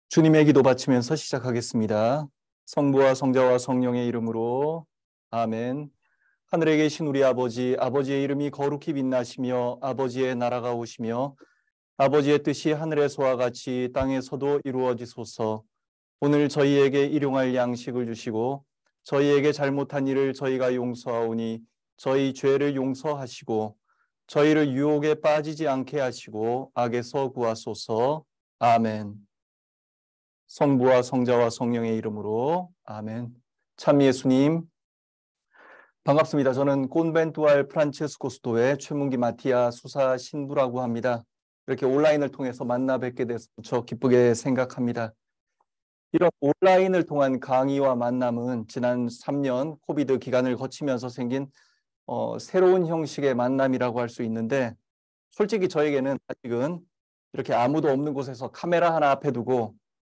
주님의 기도 바치면서 시작하겠습니다. 성부와 성자와 성령의 이름으로 아멘. 하늘에 계신 우리 아버지, 아버지의 이름이 거룩히 빛나시며 아버지의 나라가 오시며 아버지의 뜻이 하늘에서와 같이 땅에서도 이루어지소서. 오늘 저희에게 일용할 양식을 주시고 저희에게 잘못한 일을 저희가 용서하오니 저희 죄를 용서하시고 저희를 유혹에 빠지지 않게 하시고 악에서 구하소서. 아멘. 성부와 성자와 성령의 이름으로 아멘. 참 예수님 반갑습니다. 저는 콘벤투알 프란체스코 수도의 최문기 마티아 수사 신부라고 합니다. 이렇게 온라인을 통해서 만나 뵙게 돼서 저 기쁘게 생각합니다. 이런 온라인을 통한 강의와 만남은 지난 3년 코비드 기간을 거치면서 생긴 새로운 형식의 만남이라고 할 수 있는데, 솔직히 저에게는 아직은 이렇게 아무도 없는 곳에서 카메라 하나 앞에 두고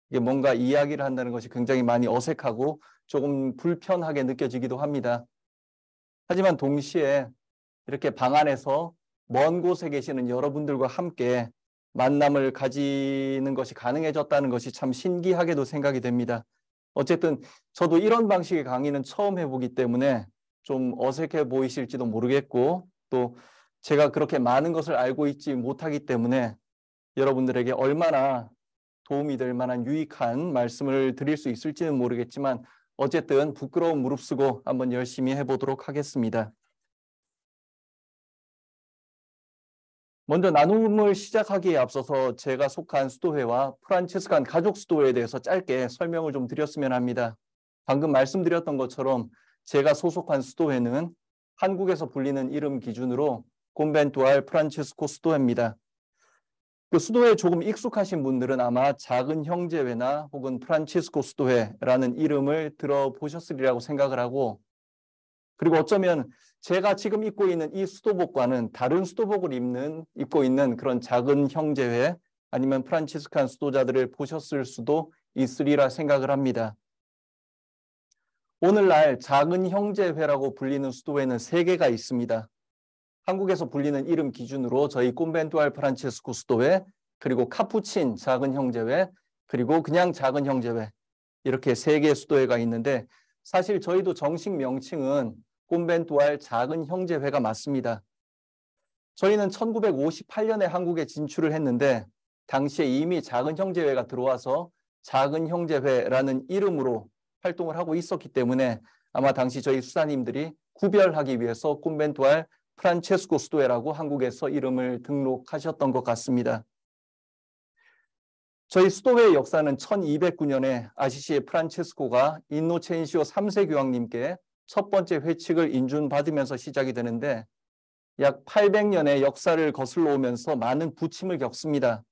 이게 뭔가 이야기를 한다는 것이 굉장히 많이 어색하고 조금 불편하게 느껴지기도 합니다. 하지만 동시에 이렇게 방 안에서 먼 곳에 계시는 여러분들과 함께 만남을 가지는 것이 가능해졌다는 것이 참 신기하게도 생각이 됩니다. 어쨌든 저도 이런 방식의 강의는 처음 해보기 때문에 좀 어색해 보이실지도 모르겠고, 또 제가 그렇게 많은 것을 알고 있지 못하기 때문에 여러분들에게 얼마나 도움이 될 만한 유익한 말씀을 드릴 수 있을지는 모르겠지만 어쨌든 부끄러움 무릅쓰고 한번 열심히 해보도록 하겠습니다. 먼저 나눔을 시작하기에 앞서서 제가 속한 수도회와 프란치스칸 가족 수도회에 대해서 짧게 설명을 좀 드렸으면 합니다. 방금 말씀드렸던 것처럼 제가 소속한 수도회는 한국에서 불리는 이름 기준으로 콘벤투알 프란치스코 수도회입니다. 그 수도회에 조금 익숙하신 분들은 아마 작은 형제회나 혹은 프란치스코 수도회라는 이름을 들어보셨으리라고 생각을 하고, 그리고 어쩌면 제가 지금 입고 있는 이 수도복과는 다른 수도복을 입고 있는 그런 작은 형제회 아니면 프란치스칸 수도자들을 보셨을 수도 있으리라 생각을 합니다. 오늘날 작은 형제회라고 불리는 수도회는 3개가 있습니다. 한국에서 불리는 이름 기준으로 저희 콘벤투알 프란체스코 수도회, 그리고 카푸친 작은 형제회, 그리고 그냥 작은 형제회, 이렇게 3개의 수도회가 있는데, 사실 저희도 정식 명칭은 콘벤투알 작은 형제회가 맞습니다. 저희는 1958년에 한국에 진출을 했는데 당시에 이미 작은 형제회가 들어와서 작은 형제회라는 이름으로 활동을 하고 있었기 때문에 아마 당시 저희 수사님들이 구별하기 위해서 콘벤투알 프란체스코 수도회라고 한국에서 이름을 등록하셨던 것 같습니다. 저희 수도회의 역사는 1209년에 아시시의 프란체스코가 인노첸시오 3세 교황님께 첫 번째 회칙을 인준받으면서 시작이 되는데, 약 800년의 역사를 거슬러 오면서 많은 부침을 겪습니다.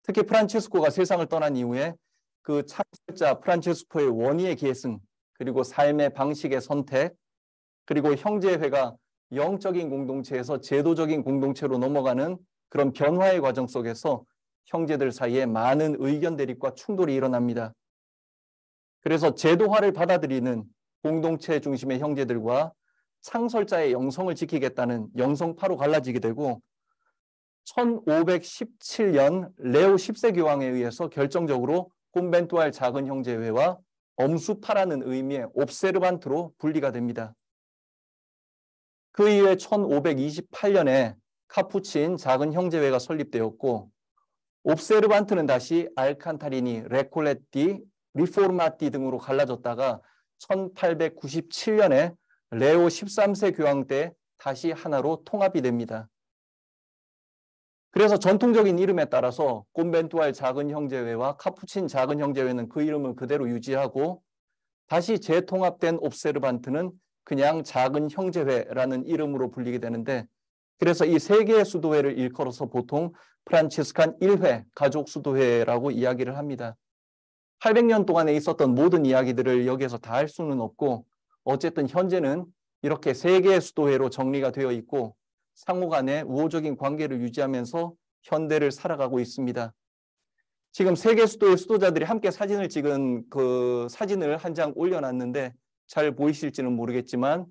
특히 프란체스코가 세상을 떠난 이후에 그 창설자 프란체스코의 원의의 계승, 그리고 삶의 방식의 선택, 그리고 형제회가 영적인 공동체에서 제도적인 공동체로 넘어가는 그런 변화의 과정 속에서 형제들 사이에 많은 의견 대립과 충돌이 일어납니다. 그래서 제도화를 받아들이는 공동체 중심의 형제들과 창설자의 영성을 지키겠다는 영성파로 갈라지게 되고, 1517년 레오 10세 교황에 의해서 결정적으로 콘벤투알 작은 형제회와 엄수파라는 의미의 옵세르반트로 분리가 됩니다. 그 이후에 1528년에 카푸친 작은 형제회가 설립되었고, 옵세르반트는 다시 알칸타리니, 레콜레티, 리포르마티 등으로 갈라졌다가 1897년에 레오 13세 교황 때 다시 하나로 통합이 됩니다. 그래서 전통적인 이름에 따라서 콘벤투알 작은 형제회와 카푸친 작은 형제회는 그 이름을 그대로 유지하고, 다시 재통합된 옵세르반트는 그냥 작은 형제회라는 이름으로 불리게 되는데, 그래서 이 3개의 수도회를 일컬어서 보통 프란치스칸 1회 가족 수도회라고 이야기를 합니다. 800년 동안에 있었던 모든 이야기들을 여기에서 다 할 수는 없고, 어쨌든 현재는 이렇게 3개의 수도회로 정리가 되어 있고 상호 간의 우호적인 관계를 유지하면서 현대를 살아가고 있습니다. 지금 3개 수도의 수도자들이 함께 사진을 찍은 그 사진을 한 장 올려놨는데 잘 보이실지는 모르겠지만,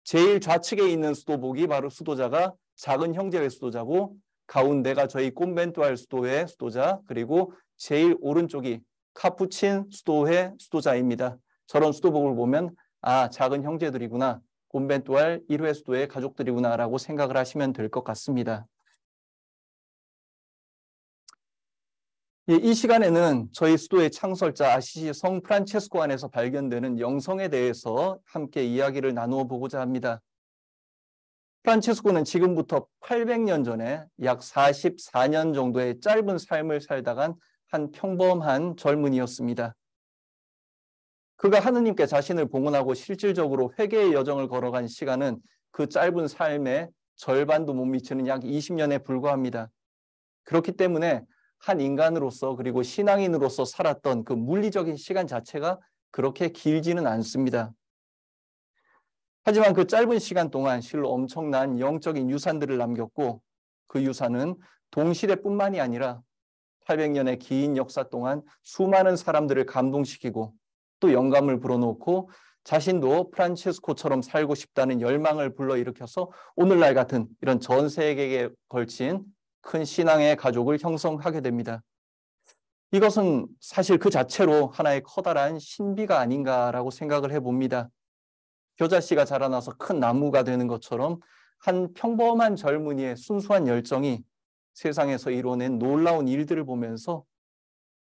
제일 좌측에 있는 수도복이 바로 수도자가 작은 형제회 수도자고, 가운데가 저희 콘벤투알 수도회 수도자, 그리고 제일 오른쪽이 카푸친 수도회 수도자입니다. 저런 수도복을 보면 아, 작은 형제들이구나. 콘벤투알 1회 수도의 가족들이구나라고 생각을 하시면 될 것 같습니다. 예, 이 시간에는 저희 수도의 창설자 아시시 성 프란체스코 안에서 발견되는 영성에 대해서 함께 이야기를 나누어 보고자 합니다. 프란체스코는 지금부터 800년 전에 약 44년 정도의 짧은 삶을 살다간 한 평범한 젊은이였습니다. 그가 하느님께 자신을 봉헌하고 실질적으로 회개의 여정을 걸어간 시간은 그 짧은 삶의 절반도 못 미치는 약 20년에 불과합니다. 그렇기 때문에 한 인간으로서 그리고 신앙인으로서 살았던 그 물리적인 시간 자체가 그렇게 길지는 않습니다. 하지만 그 짧은 시간 동안 실로 엄청난 영적인 유산들을 남겼고 그 유산은 동시대뿐만이 아니라 800년의 긴 역사 동안 수많은 사람들을 감동시키고 또 영감을 불어넣고 자신도 프란체스코처럼 살고 싶다는 열망을 불러일으켜서 오늘날 같은 이런 전 세계에 걸친 큰 신앙의 가족을 형성하게 됩니다. 이것은 사실 그 자체로 하나의 커다란 신비가 아닌가라고 생각을 해봅니다. 겨자씨가 자라나서 큰 나무가 되는 것처럼 한 평범한 젊은이의 순수한 열정이 세상에서 이뤄낸 놀라운 일들을 보면서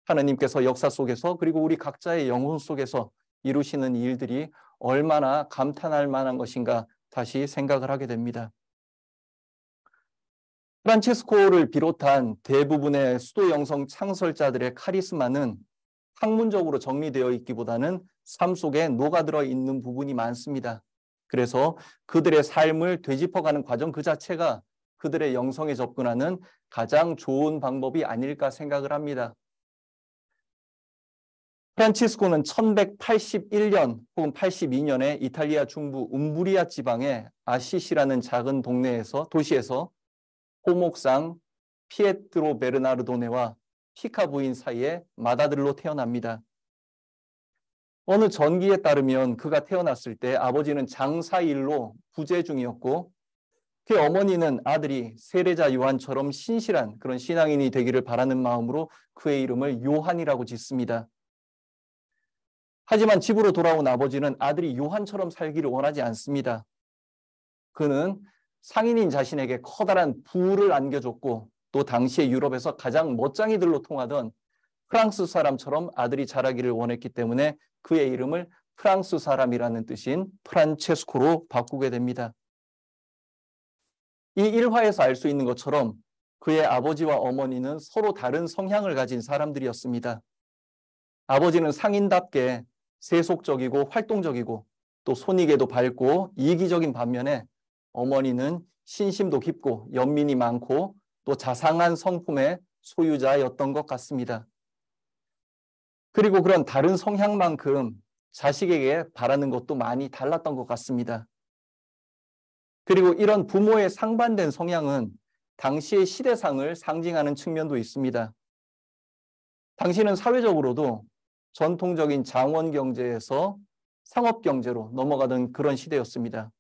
하나님께서 역사 속에서 그리고 우리 각자의 영혼 속에서 이루시는 일들이 얼마나 감탄할 만한 것인가 다시 생각을 하게 됩니다. 프란체스코를 비롯한 대부분의 수도 영성 창설자들의 카리스마는 학문적으로 정리되어 있기보다는 삶 속에 녹아들어 있는 부분이 많습니다. 그래서 그들의 삶을 되짚어가는 과정 그 자체가 그들의 영성에 접근하는 가장 좋은 방법이 아닐까 생각을 합니다. 프란치스코는 1181년 혹은 82년에 이탈리아 중부 움브리아 지방의 아시시라는 작은 도시에서 호목상 피에트로 베르나르도네와 피카 부인 사이에 맏아들로 태어납니다. 어느 전기에 따르면 그가 태어났을 때 아버지는 장사일로 부재 중이었고 그 어머니는 아들이 세례자 요한처럼 신실한 그런 신앙인이 되기를 바라는 마음으로 그의 이름을 요한이라고 짓습니다. 하지만 집으로 돌아온 아버지는 아들이 요한처럼 살기를 원하지 않습니다. 그는 상인인 자신에게 커다란 부를 안겨줬고 또 당시의 유럽에서 가장 멋쟁이들로 통하던 프랑스 사람처럼 아들이 자라기를 원했기 때문에 그의 이름을 프랑스 사람이라는 뜻인 프란체스코로 바꾸게 됩니다. 이 일화에서 알 수 있는 것처럼 그의 아버지와 어머니는 서로 다른 성향을 가진 사람들이었습니다. 아버지는 상인답게 세속적이고 활동적이고 또 손익에도 밝고 이기적인 반면에 어머니는 신심도 깊고 연민이 많고 또 자상한 성품의 소유자였던 것 같습니다. 그리고 그런 다른 성향만큼 자식에게 바라는 것도 많이 달랐던 것 같습니다. 그리고 이런 부모의 상반된 성향은 당시의 시대상을 상징하는 측면도 있습니다. 당시는 사회적으로도 전통적인 장원 경제에서 상업 경제로 넘어가던 그런 시대였습니다.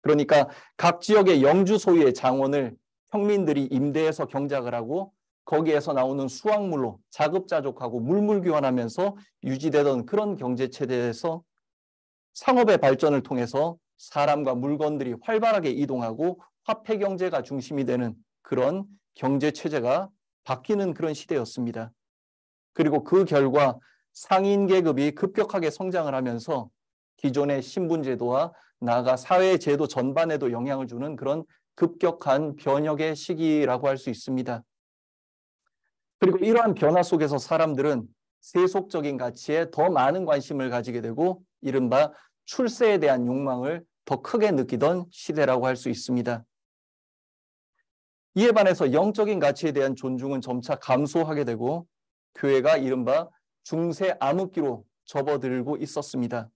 그러니까 각 지역의 영주 소유의 장원을 평민들이 임대해서 경작을 하고 거기에서 나오는 수확물로 자급자족하고 물물교환하면서 유지되던 그런 경제체제에서 상업의 발전을 통해서 사람과 물건들이 활발하게 이동하고 화폐 경제가 중심이 되는 그런 경제체제가 바뀌는 그런 시대였습니다. 그리고 그 결과 상인 계급이 급격하게 성장을 하면서 기존의 신분제도와 나아가 사회제도 전반에도 영향을 주는 그런 급격한 변혁의 시기라고 할 수 있습니다. 그리고 이러한 변화 속에서 사람들은 세속적인 가치에 더 많은 관심을 가지게 되고 이른바 출세에 대한 욕망을 더 크게 느끼던 시대라고 할 수 있습니다. 이에 반해서 영적인 가치에 대한 존중은 점차 감소하게 되고 교회가 이른바 중세 암흑기로 접어들고 있었습니다.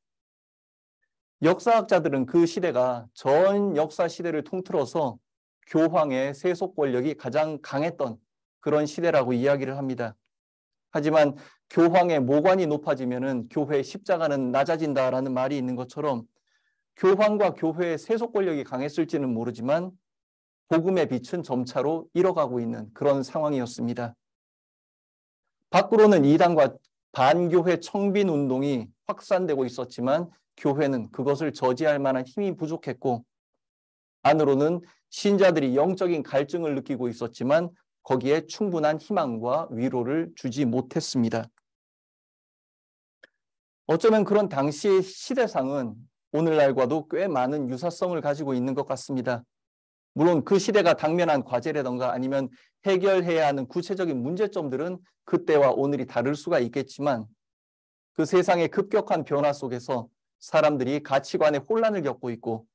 역사학자들은 그 시대가 전 역사 시대를 통틀어서 교황의 세속 권력이 가장 강했던 그런 시대라고 이야기를 합니다. 하지만 교황의 모관이 높아지면은 교회의 십자가는 낮아진다라는 말이 있는 것처럼 교황과 교회의 세속 권력이 강했을지는 모르지만 복음의 빛은 점차로 잃어가고 있는 그런 상황이었습니다. 밖으로는 이단과 반교회 청빈 운동이 확산되고 있었지만 교회는 그것을 저지할 만한 힘이 부족했고, 안으로는 신자들이 영적인 갈증을 느끼고 있었지만 거기에 충분한 희망과 위로를 주지 못했습니다. 어쩌면 그런 당시의 시대상은 오늘날과도 꽤 많은 유사성을 가지고 있는 것 같습니다. 물론 그 시대가 당면한 과제라던가 아니면 해결해야 하는 구체적인 문제점들은 그때와 오늘이 다를 수가 있겠지만, 그 세상의 급격한 변화 속에서 사람들이 가치관의 혼란을 겪고 있고,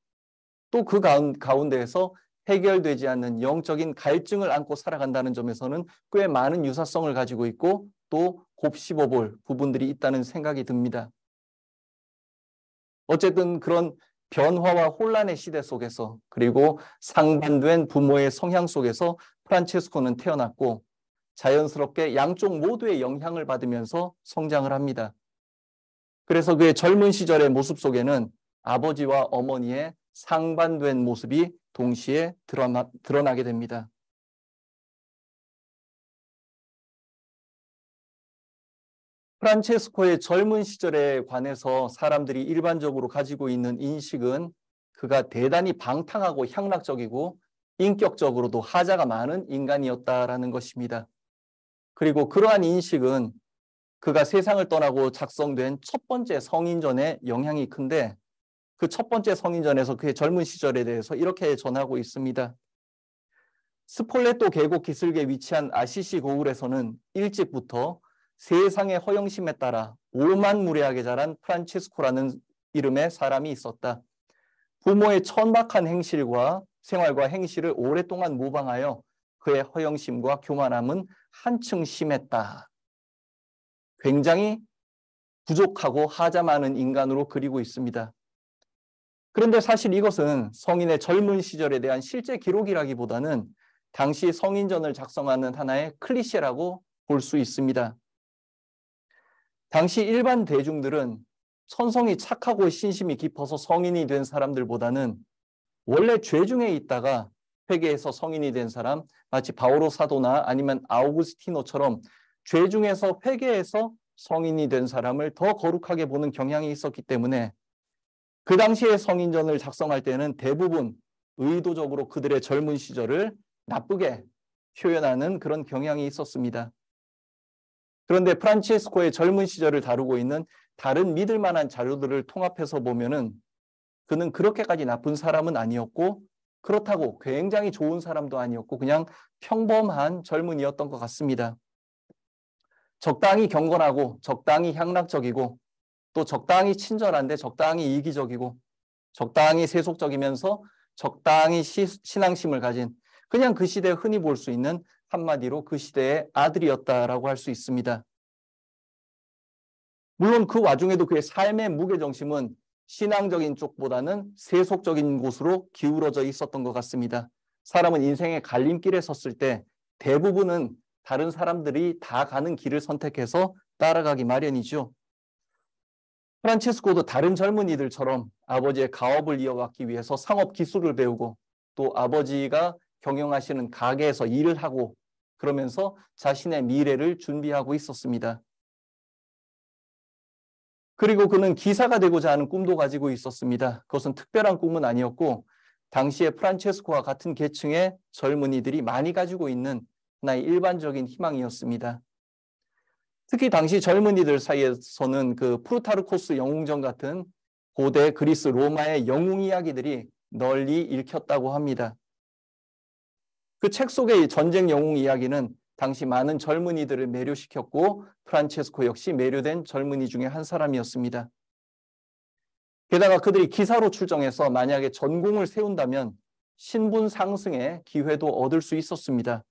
또 그 가운데에서 해결되지 않는 영적인 갈증을 안고 살아간다는 점에서는 꽤 많은 유사성을 가지고 있고 또 곱씹어볼 부분들이 있다는 생각이 듭니다. 어쨌든 그런 변화와 혼란의 시대 속에서, 그리고 상반된 부모의 성향 속에서 프란체스코는 태어났고 자연스럽게 양쪽 모두의 영향을 받으면서 성장을 합니다. 그래서 그의 젊은 시절의 모습 속에는 아버지와 어머니의 상반된 모습이 동시에 드러나게 됩니다. 프란체스코의 젊은 시절에 관해서 사람들이 일반적으로 가지고 있는 인식은 그가 대단히 방탕하고 향락적이고 인격적으로도 하자가 많은 인간이었다라는 것입니다. 그리고 그러한 인식은 그가 세상을 떠나고 작성된 첫 번째 성인전의 영향이 큰데, 그 첫 번째 성인전에서 그의 젊은 시절에 대해서 이렇게 전하고 있습니다. 스폴레토 계곡 기슭에 위치한 아시시 고을에서는 일찍부터 세상의 허영심에 따라 오만무례하게 자란 프란체스코라는 이름의 사람이 있었다. 부모의 천박한 행실과 생활과 행실을 오랫동안 모방하여 그의 허영심과 교만함은 한층 심했다. 굉장히 부족하고 하자 많은 인간으로 그리고 있습니다. 그런데 사실 이것은 성인의 젊은 시절에 대한 실제 기록이라기보다는 당시 성인전을 작성하는 하나의 클리셰라고 볼 수 있습니다. 당시 일반 대중들은 천성이 착하고 신심이 깊어서 성인이 된 사람들보다는 원래 죄 중에 있다가 회개해서 성인이 된 사람, 마치 바오로 사도나 아니면 아우구스티노처럼 죄 중에서 회개해서 성인이 된 사람을 더 거룩하게 보는 경향이 있었기 때문에 그 당시에 성인전을 작성할 때는 대부분 의도적으로 그들의 젊은 시절을 나쁘게 표현하는 그런 경향이 있었습니다. 그런데 프란체스코의 젊은 시절을 다루고 있는 다른 믿을 만한 자료들을 통합해서 보면은 그는 그렇게까지 나쁜 사람은 아니었고, 그렇다고 굉장히 좋은 사람도 아니었고 그냥 평범한 젊은이였던 것 같습니다. 적당히 경건하고 적당히 향락적이고 또 적당히 친절한데 적당히 이기적이고 적당히 세속적이면서 적당히 신앙심을 가진, 그냥 그 시대에 흔히 볼 수 있는 한마디로 그 시대의 아들이었다라고 할 수 있습니다. 물론 그 와중에도 그의 삶의 무게중심은 신앙적인 쪽보다는 세속적인 곳으로 기울어져 있었던 것 같습니다. 사람은 인생의 갈림길에 섰을 때 대부분은 다른 사람들이 다 가는 길을 선택해서 따라가기 마련이죠. 프란체스코도 다른 젊은이들처럼 아버지의 가업을 이어받기 위해서 상업 기술을 배우고 또 아버지가 경영하시는 가게에서 일을 하고 그러면서 자신의 미래를 준비하고 있었습니다. 그리고 그는 기사가 되고자 하는 꿈도 가지고 있었습니다. 그것은 특별한 꿈은 아니었고 당시에 프란체스코와 같은 계층의 젊은이들이 많이 가지고 있는 하나의 일반적인 희망이었습니다. 특히 당시 젊은이들 사이에서는 그 프루타르코스 영웅전 같은 고대 그리스 로마의 영웅 이야기들이 널리 읽혔다고 합니다. 그 책 속의 전쟁 영웅 이야기는 당시 많은 젊은이들을 매료시켰고 프란체스코 역시 매료된 젊은이 중에 한 사람이었습니다. 게다가 그들이 기사로 출정해서 만약에 전공을 세운다면 신분 상승의 기회도 얻을 수 있었습니다.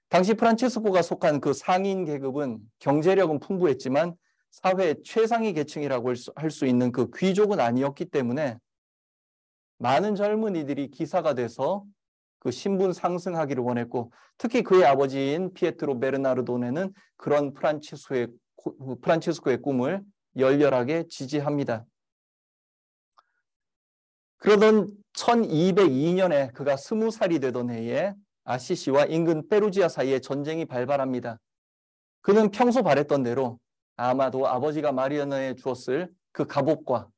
당시 프란체스코가 속한 그 상인 계급은 경제력은 풍부했지만 사회 최상위 계층이라고 할 수 있는 그 귀족은 아니었기 때문에 많은 젊은이들이 기사가 돼서 그 신분 상승하기를 원했고, 특히 그의 아버지인 피에트로 베르나르도네는 그런 프란체스코의 꿈을 열렬하게 지지합니다. 그러던 1202년에 그가 20살이 되던 해에 아시시와 인근 페루지아 사이에 전쟁이 발발합니다. 그는 평소 바랬던 대로 아마도 아버지가 마리아나에 주었을 그 갑옷과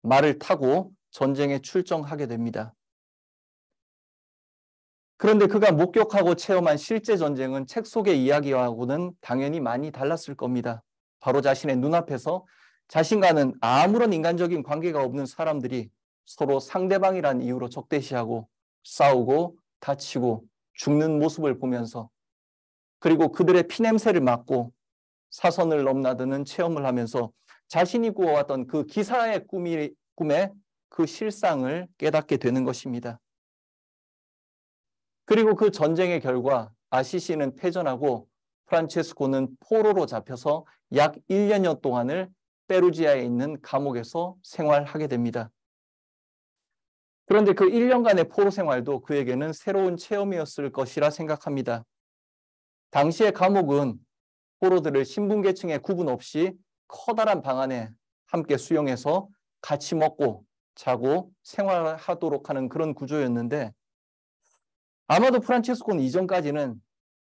말을 타고 전쟁에 출정하게 됩니다. 그런데 그가 목격하고 체험한 실제 전쟁은 책 속의 이야기하고는 당연히 많이 달랐을 겁니다. 바로 자신의 눈앞에서 자신과는 아무런 인간적인 관계가 없는 사람들이 서로 상대방이란 이유로 적대시하고 싸우고 다치고 죽는 모습을 보면서, 그리고 그들의 피냄새를 맡고 사선을 넘나드는 체험을 하면서 자신이 꾸어왔던 그 기사의 꿈의 그 실상을 깨닫게 되는 것입니다. 그리고 그 전쟁의 결과 아시시는 패전하고 프란체스코는 포로로 잡혀서 약 1년여 동안을 페루지아에 있는 감옥에서 생활하게 됩니다. 그런데 그 1년간의 포로 생활도 그에게는 새로운 체험이었을 것이라 생각합니다. 당시의 감옥은 포로들을 신분계층에 구분 없이 커다란 방 안에 함께 수용해서 같이 먹고 자고 생활하도록 하는 그런 구조였는데, 아마도 프란체스코는 이전까지는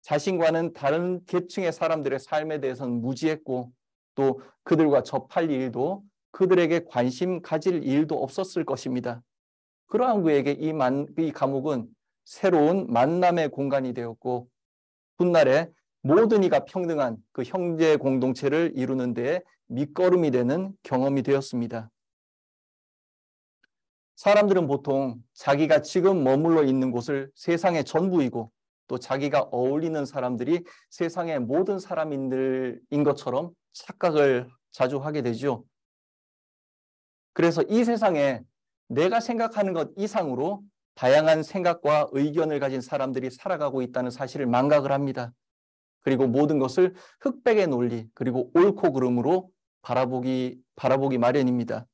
자신과는 다른 계층의 사람들의 삶에 대해서는 무지했고 또 그들과 접할 일도 그들에게 관심 가질 일도 없었을 것입니다. 그러한 그에게 이 감옥은 새로운 만남의 공간이 되었고 훗날에 모든 이가 평등한 그 형제 공동체를 이루는 데에 밑거름이 되는 경험이 되었습니다. 사람들은 보통 자기가 지금 머물러 있는 곳을 세상의 전부이고 또 자기가 어울리는 사람들이 세상의 모든 사람인 것처럼 착각을 자주 하게 되죠. 그래서 이 세상에 내가 생각하는 것 이상으로 다양한 생각과 의견을 가진 사람들이 살아가고 있다는 사실을 망각을 합니다. 그리고 모든 것을 흑백의 논리 그리고 옳고 그름으로 바라보기 마련입니다.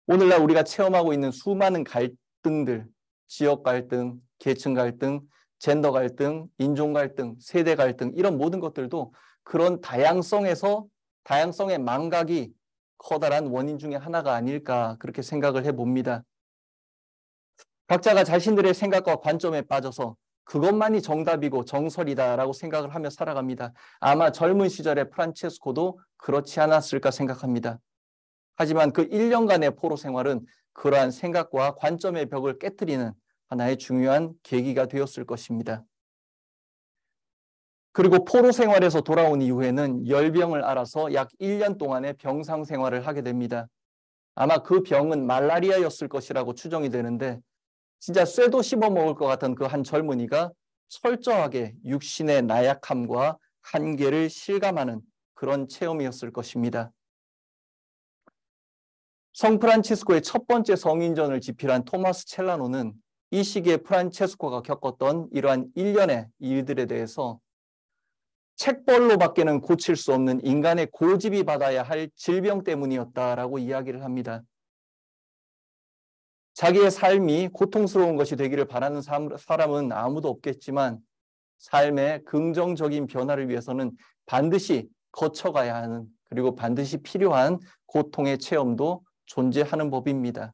오늘날 우리가 체험하고 있는 수많은 갈등들, 지역 갈등, 계층 갈등, 젠더 갈등, 인종 갈등, 세대 갈등, 이런 모든 것들도 그런 다양성의 망각이 커다란 원인 중에 하나가 아닐까 그렇게 생각을 해봅니다. 각자가 자신들의 생각과 관점에 빠져서 그것만이 정답이고 정설이다라고 생각을 하며 살아갑니다. 아마 젊은 시절의 프란체스코도 그렇지 않았을까 생각합니다. 하지만 그 1년간의 포로 생활은 그러한 생각과 관점의 벽을 깨트리는 하나의 중요한 계기가 되었을 것입니다. 그리고 포로 생활에서 돌아온 이후에는 열병을 앓아서 약 1년 동안의 병상 생활을 하게 됩니다. 아마 그 병은 말라리아였을 것이라고 추정이 되는데 진짜 쇠도 씹어 먹을 것 같은 그 한 젊은이가 철저하게 육신의 나약함과 한계를 실감하는 그런 체험이었을 것입니다. 성 프란치스코의 첫 번째 성인전을 집필한 토마스 첼라노는 이 시기에 프란체스코가 겪었던 이러한 일련의 일들에 대해서 책벌로밖에는 고칠 수 없는 인간의 고집이 받아야 할 질병 때문이었다라고 이야기를 합니다. 자기의 삶이 고통스러운 것이 되기를 바라는 사람은 아무도 없겠지만 삶의 긍정적인 변화를 위해서는 반드시 거쳐가야 하는, 그리고 반드시 필요한 고통의 체험도 존재하는 법입니다.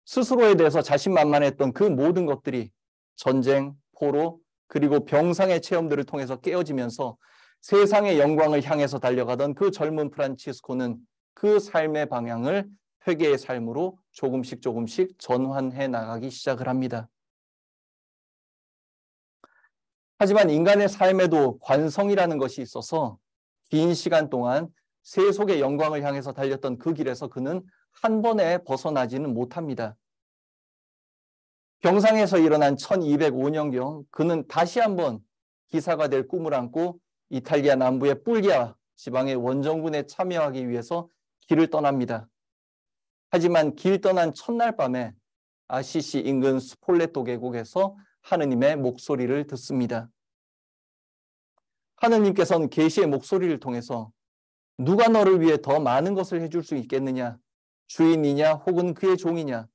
스스로에 대해서 자신만만했던 그 모든 것들이 전쟁, 포로, 그리고 병상의 체험들을 통해서 깨어지면서 세상의 영광을 향해서 달려가던 그 젊은 프란치스코는 그 삶의 방향을 회개의 삶으로 조금씩 전환해 나가기 시작을 합니다. 하지만 인간의 삶에도 관성이라는 것이 있어서 긴 시간 동안 세속의 영광을 향해서 달렸던 그 길에서 그는 한 번에 벗어나지는 못합니다. 병상에서 일어난 1205년경 그는 다시 한번 기사가 될 꿈을 안고 이탈리아 남부의 뿔기아 지방의 원정군에 참여하기 위해서 길을 떠납니다. 하지만 길 떠난 첫날 밤에 아시시 인근 스폴레토 계곡에서 하느님의 목소리를 듣습니다. 하느님께서는 계시의 목소리를 통해서 누가 너를 위해 더 많은 것을 해줄 수 있겠느냐? 주인이냐 혹은 그의 종이냐?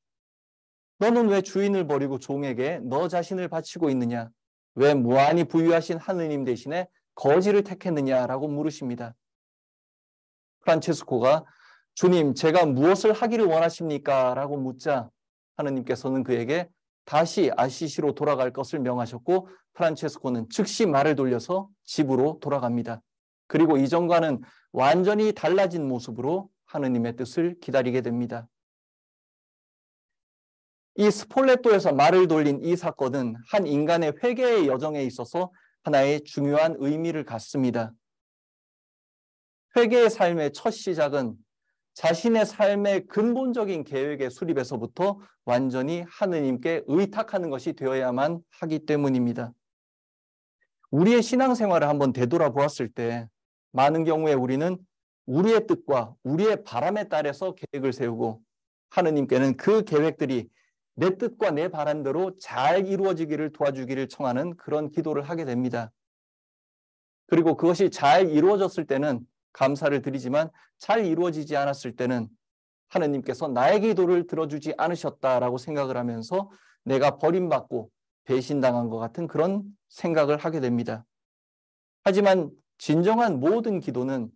너는 왜 주인을 버리고 종에게 너 자신을 바치고 있느냐? 왜 무한히 부유하신 하느님 대신에 거지를 택했느냐라고 물으십니다. 프란체스코가 주님, 제가 무엇을 하기를 원하십니까? 라고 묻자 하느님께서는 그에게 다시 아시시로 돌아갈 것을 명하셨고 프란체스코는 즉시 말을 돌려서 집으로 돌아갑니다. 그리고 이전과는 완전히 달라진 모습으로 하느님의 뜻을 기다리게 됩니다. 이 스폴레토에서 말을 돌린 이 사건은 한 인간의 회개의 여정에 있어서 하나의 중요한 의미를 갖습니다. 회개의 삶의 첫 시작은 자신의 삶의 근본적인 계획의 수립에서부터 완전히 하느님께 의탁하는 것이 되어야만 하기 때문입니다. 우리의 신앙생활을 한번 되돌아보았을 때 많은 경우에 우리는 우리의 뜻과 우리의 바람에 따라서 계획을 세우고 하느님께는 그 계획들이 내 뜻과 내 바람대로 잘 이루어지기를 도와주기를 청하는 그런 기도를 하게 됩니다. 그리고 그것이 잘 이루어졌을 때는 감사를 드리지만 잘 이루어지지 않았을 때는 하느님께서 나의 기도를 들어주지 않으셨다라고 생각을 하면서 내가 버림받고 배신당한 것 같은 그런 생각을 하게 됩니다. 하지만 진정한 모든 기도는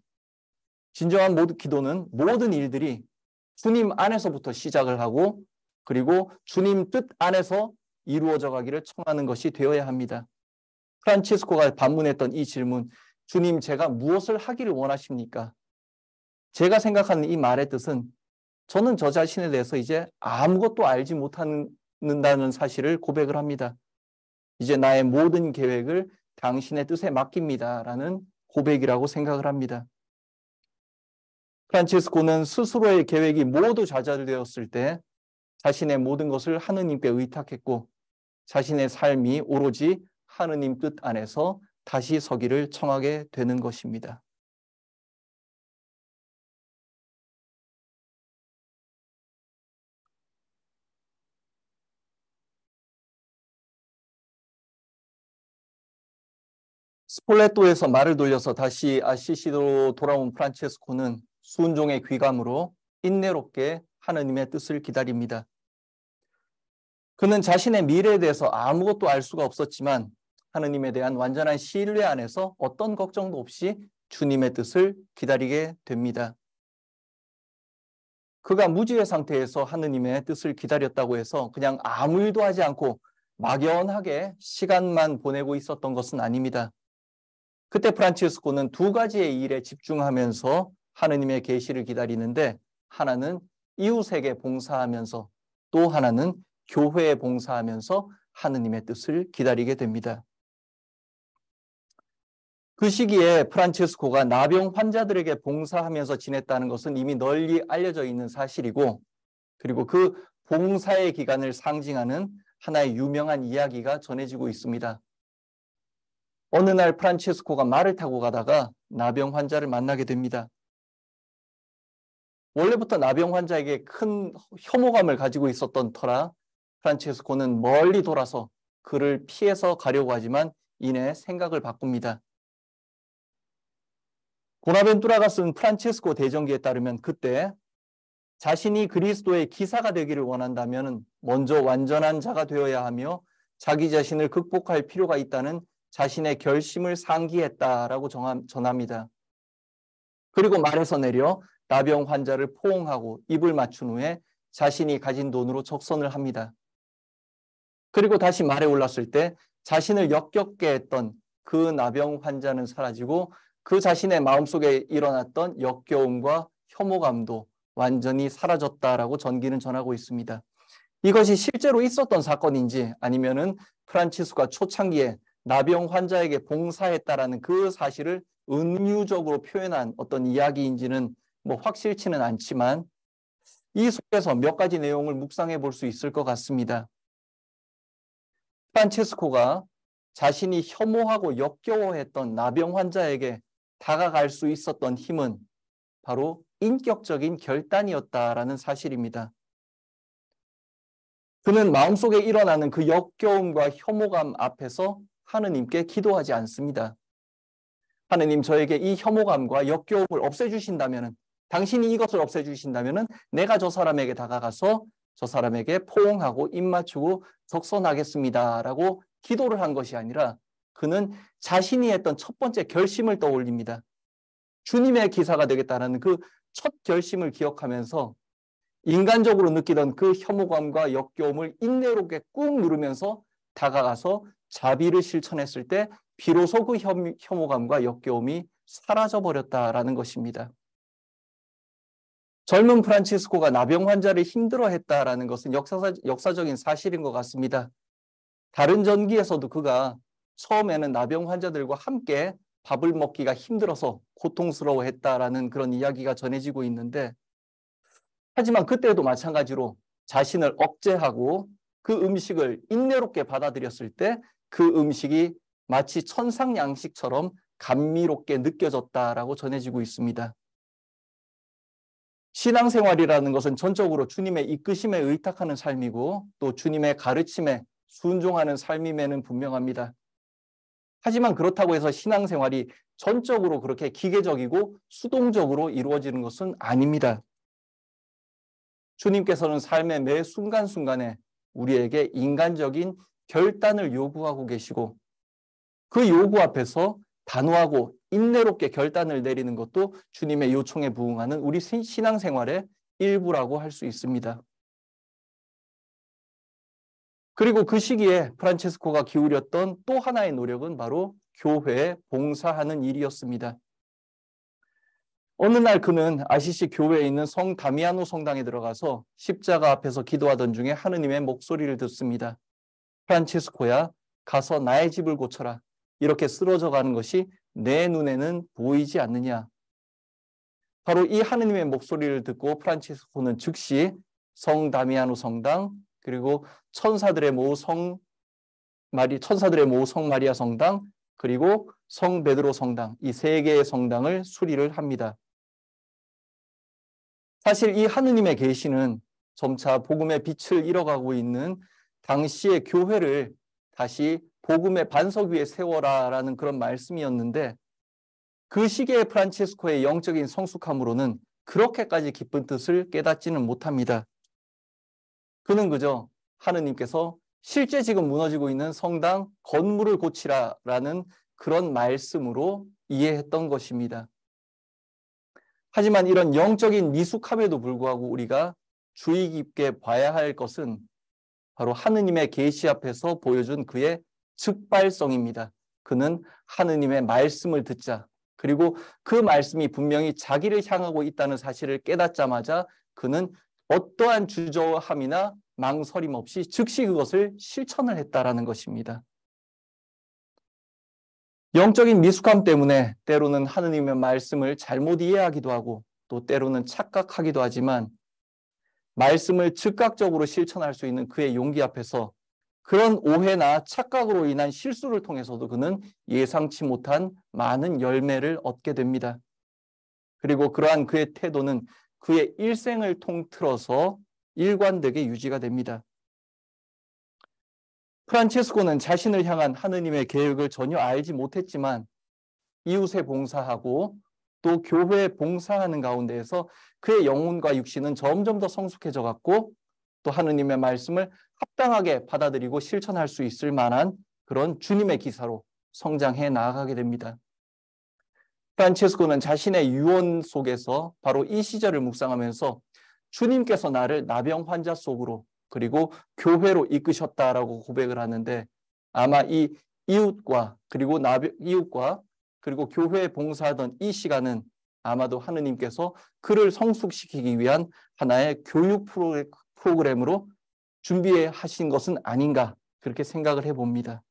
모든 일들이 주님 안에서부터 시작을 하고 그리고 주님 뜻 안에서 이루어져 가기를 청하는 것이 되어야 합니다. 프란치스코가 반문했던 이 질문, 주님, 제가 무엇을 하기를 원하십니까? 제가 생각하는 이 말의 뜻은 저는 저 자신에 대해서 이제 아무것도 알지 못한다는 사실을 고백을 합니다. 이제 나의 모든 계획을 당신의 뜻에 맡깁니다라는 고백이라고 생각을 합니다. 프란치스코는 스스로의 계획이 모두 좌절되었을 때 자신의 모든 것을 하느님께 의탁했고 자신의 삶이 오로지 하느님 뜻 안에서 다시 서기를 청하게 되는 것입니다. 스폴레토에서 말을 돌려서 다시 아시시로 돌아온 프란체스코는 순종의 귀감으로 인내롭게 하느님의 뜻을 기다립니다. 그는 자신의 미래에 대해서 아무것도 알 수가 없었지만 하느님에 대한 완전한 신뢰 안에서 어떤 걱정도 없이 주님의 뜻을 기다리게 됩니다. 그가 무지의 상태에서 하느님의 뜻을 기다렸다고 해서 그냥 아무 일도 하지 않고 막연하게 시간만 보내고 있었던 것은 아닙니다. 그때 프란치스코는 두 가지의 일에 집중하면서 하느님의 계시를 기다리는데 하나는 이웃에게 봉사하면서 또 하나는 교회에 봉사하면서 하느님의 뜻을 기다리게 됩니다. 그 시기에 프란치스코가 나병 환자들에게 봉사하면서 지냈다는 것은 이미 널리 알려져 있는 사실이고 그리고 그 봉사의 기간을 상징하는 하나의 유명한 이야기가 전해지고 있습니다. 어느 날 프란치스코가 말을 타고 가다가 나병 환자를 만나게 됩니다. 원래부터 나병 환자에게 큰 혐오감을 가지고 있었던 터라 프란치스코는 멀리 돌아서 그를 피해서 가려고 하지만 이내 생각을 바꿉니다. 보나벤투라가 쓴 프란치스코 대전기에 따르면 그때 자신이 그리스도의 기사가 되기를 원한다면 먼저 완전한 자가 되어야 하며 자기 자신을 극복할 필요가 있다는 자신의 결심을 상기했다라고 전합니다. 그리고 말에서 내려 나병 환자를 포옹하고 입을 맞춘 후에 자신이 가진 돈으로 적선을 합니다. 그리고 다시 말에 올랐을 때 자신을 역겹게 했던 그 나병 환자는 사라지고 그 자신의 마음속에 일어났던 역겨움과 혐오감도 완전히 사라졌다라고 전기는 전하고 있습니다. 이것이 실제로 있었던 사건인지 아니면은 프란치스코가 초창기에 나병 환자에게 봉사했다라는 그 사실을 은유적으로 표현한 어떤 이야기인지는 확실치는 않지만 이 속에서 몇 가지 내용을 묵상해 볼 수 있을 것 같습니다. 프란치스코가 자신이 혐오하고 역겨워했던 나병 환자에게 다가갈 수 있었던 힘은 바로 인격적인 결단이었다라는 사실입니다. 그는 마음속에 일어나는 그 역겨움과 혐오감 앞에서 하느님께 기도하지 않습니다. 하느님, 저에게 이 혐오감과 역겨움을 없애주신다면, 당신이 이것을 없애주신다면 내가 저 사람에게 다가가서 저 사람에게 포옹하고 입 맞추고 적선하겠습니다라고 기도를 한 것이 아니라 그는 자신이 했던 첫 번째 결심을 떠올립니다. 주님의 기사가 되겠다는 그 첫 결심을 기억하면서 인간적으로 느끼던 그 혐오감과 역겨움을 인내롭게 꾹 누르면서 다가가서 자비를 실천했을 때 비로소 그 혐오감과 역겨움이 사라져버렸다라는 것입니다. 젊은 프란치스코가 나병 환자를 힘들어했다라는 것은 역사적인 사실인 것 같습니다. 다른 전기에서도 그가 처음에는 나병 환자들과 함께 밥을 먹기가 힘들어서 고통스러워했다라는 그런 이야기가 전해지고 있는데, 하지만 그때도 마찬가지로 자신을 억제하고 그 음식을 인내롭게 받아들였을 때 그 음식이 마치 천상양식처럼 감미롭게 느껴졌다라고 전해지고 있습니다. 신앙생활이라는 것은 전적으로 주님의 이끄심에 의탁하는 삶이고 또 주님의 가르침에 순종하는 삶임에는 분명합니다. 하지만 그렇다고 해서 신앙생활이 전적으로 그렇게 기계적이고 수동적으로 이루어지는 것은 아닙니다. 주님께서는 삶의 매 순간순간에 우리에게 인간적인 결단을 요구하고 계시고 그 요구 앞에서 단호하고 인내롭게 결단을 내리는 것도 주님의 요청에 부응하는 우리 신앙생활의 일부라고 할 수 있습니다. 그리고 그 시기에 프란체스코가 기울였던 또 하나의 노력은 바로 교회에 봉사하는 일이었습니다. 어느 날 그는 아시시 교회에 있는 성 다미아노 성당에 들어가서 십자가 앞에서 기도하던 중에 하느님의 목소리를 듣습니다. 프란치스코야, 가서 나의 집을 고쳐라. 이렇게 쓰러져 가는 것이 내 눈에는 보이지 않느냐. 바로 이 하느님의 목소리를 듣고 프란치스코는 즉시 성 다미아노 성당, 그리고 천사들의 모우 성 마리아 성당, 그리고 성 베드로 성당, 이 세 개의 성당을 수리를 합니다. 사실 이 하느님의 계시는 점차 복음의 빛을 잃어가고 있는 당시의 교회를 다시 복음의 반석 위에 세워라라는 그런 말씀이었는데, 그 시기의 프란치스코의 영적인 성숙함으로는 그렇게까지 깊은 뜻을 깨닫지는 못합니다. 그는 그저 하느님께서 실제 지금 무너지고 있는 성당 건물을 고치라라는 그런 말씀으로 이해했던 것입니다. 하지만 이런 영적인 미숙함에도 불구하고 우리가 주의 깊게 봐야 할 것은 바로 하느님의 계시 앞에서 보여준 그의 즉발성입니다. 그는 하느님의 말씀을 듣자, 그리고 그 말씀이 분명히 자기를 향하고 있다는 사실을 깨닫자마자 그는 어떠한 주저함이나 망설임 없이 즉시 그것을 실천을 했다라는 것입니다. 영적인 미숙함 때문에 때로는 하느님의 말씀을 잘못 이해하기도 하고 또 때로는 착각하기도 하지만 말씀을 즉각적으로 실천할 수 있는 그의 용기 앞에서 그런 오해나 착각으로 인한 실수를 통해서도 그는 예상치 못한 많은 열매를 얻게 됩니다. 그리고 그러한 그의 태도는 그의 일생을 통틀어서 일관되게 유지가 됩니다. 프란체스코는 자신을 향한 하느님의 계획을 전혀 알지 못했지만 이웃에 봉사하고 또 교회에 봉사하는 가운데에서 그의 영혼과 육신은 점점 더 성숙해져 갔고 또 하느님의 말씀을 합당하게 받아들이고 실천할 수 있을 만한 그런 주님의 기사로 성장해 나아가게 됩니다. 프란체스코는 자신의 유언 속에서 바로 이 시절을 묵상하면서 주님께서 나를 나병 환자 속으로 그리고 교회로 이끄셨다라고 고백을 하는데, 아마 이 이웃과 그리고 교회에 봉사하던 이 시간은 아마도 하느님께서 그를 성숙시키기 위한 하나의 교육 프로그램으로 준비하신 것은 아닌가, 그렇게 생각을 해봅니다.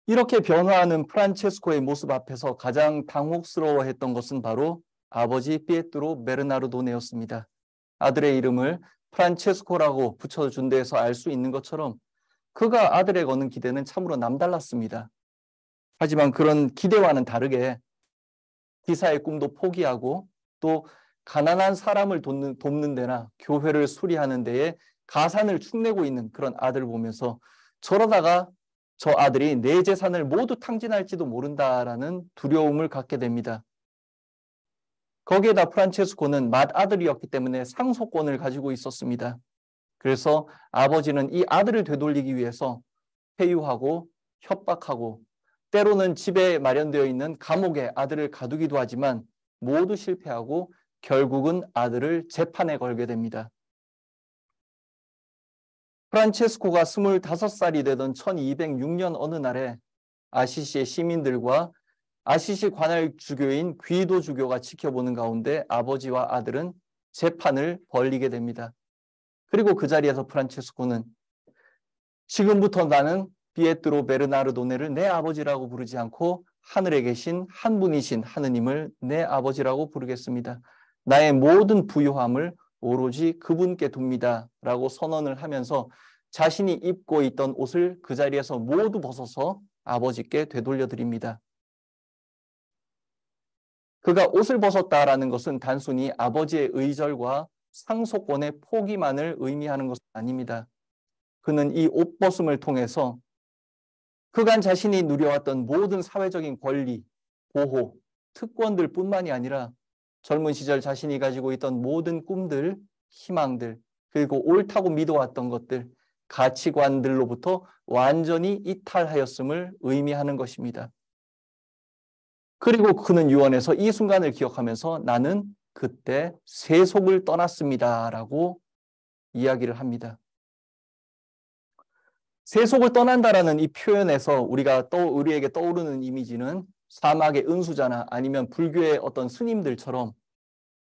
이렇게 변화하는 프란체스코의 모습 앞에서 가장 당혹스러워했던 것은 바로 아버지 피에트로 베르나르도네였습니다. 아들의 이름을 프란체스코라고 붙여준 데에서 알 수 있는 것처럼 그가 아들에 거는 기대는 참으로 남달랐습니다. 하지만 그런 기대와는 다르게 기사의 꿈도 포기하고 또 가난한 사람을 돕는 데나 교회를 수리하는 데에 가산을 축내고 있는 그런 아들을 보면서 저러다가 저 아들이 내 재산을 모두 탕진할지도 모른다라는 두려움을 갖게 됩니다. 거기에다 프란체스코는 맏아들이었기 때문에 상속권을 가지고 있었습니다. 그래서 아버지는 이 아들을 되돌리기 위해서 회유하고 협박하고 때로는 집에 마련되어 있는 감옥에 아들을 가두기도 하지만 모두 실패하고 결국은 아들을 재판에 걸게 됩니다. 프란체스코가 25살이 되던 1206년 어느 날에 아시시의 시민들과 아시시 관할 주교인 귀도 주교가 지켜보는 가운데 아버지와 아들은 재판을 벌이게 됩니다. 그리고 그 자리에서 프란체스코는 지금부터 나는 피에트로 베르나르도네를 내 아버지라고 부르지 않고 하늘에 계신 한 분이신 하느님을 내 아버지라고 부르겠습니다. 나의 모든 부유함을 오로지 그분께 둡니다. 라고 선언을 하면서 자신이 입고 있던 옷을 그 자리에서 모두 벗어서 아버지께 되돌려 드립니다. 그가 옷을 벗었다라는 것은 단순히 아버지의 의절과 상속권의 포기만을 의미하는 것은 아닙니다. 그는 이 옷벗음을 통해서 그간 자신이 누려왔던 모든 사회적인 권리, 보호, 특권들 뿐만이 아니라 젊은 시절 자신이 가지고 있던 모든 꿈들, 희망들, 그리고 옳다고 믿어왔던 것들, 가치관들로부터 완전히 이탈하였음을 의미하는 것입니다. 그리고 그는 유언에서 이 순간을 기억하면서 나는 그때 세속을 떠났습니다. 라고 이야기를 합니다. 세속을 떠난다라는 이 표현에서 우리에게 떠오르는 이미지는 사막의 은수자나 아니면 불교의 어떤 스님들처럼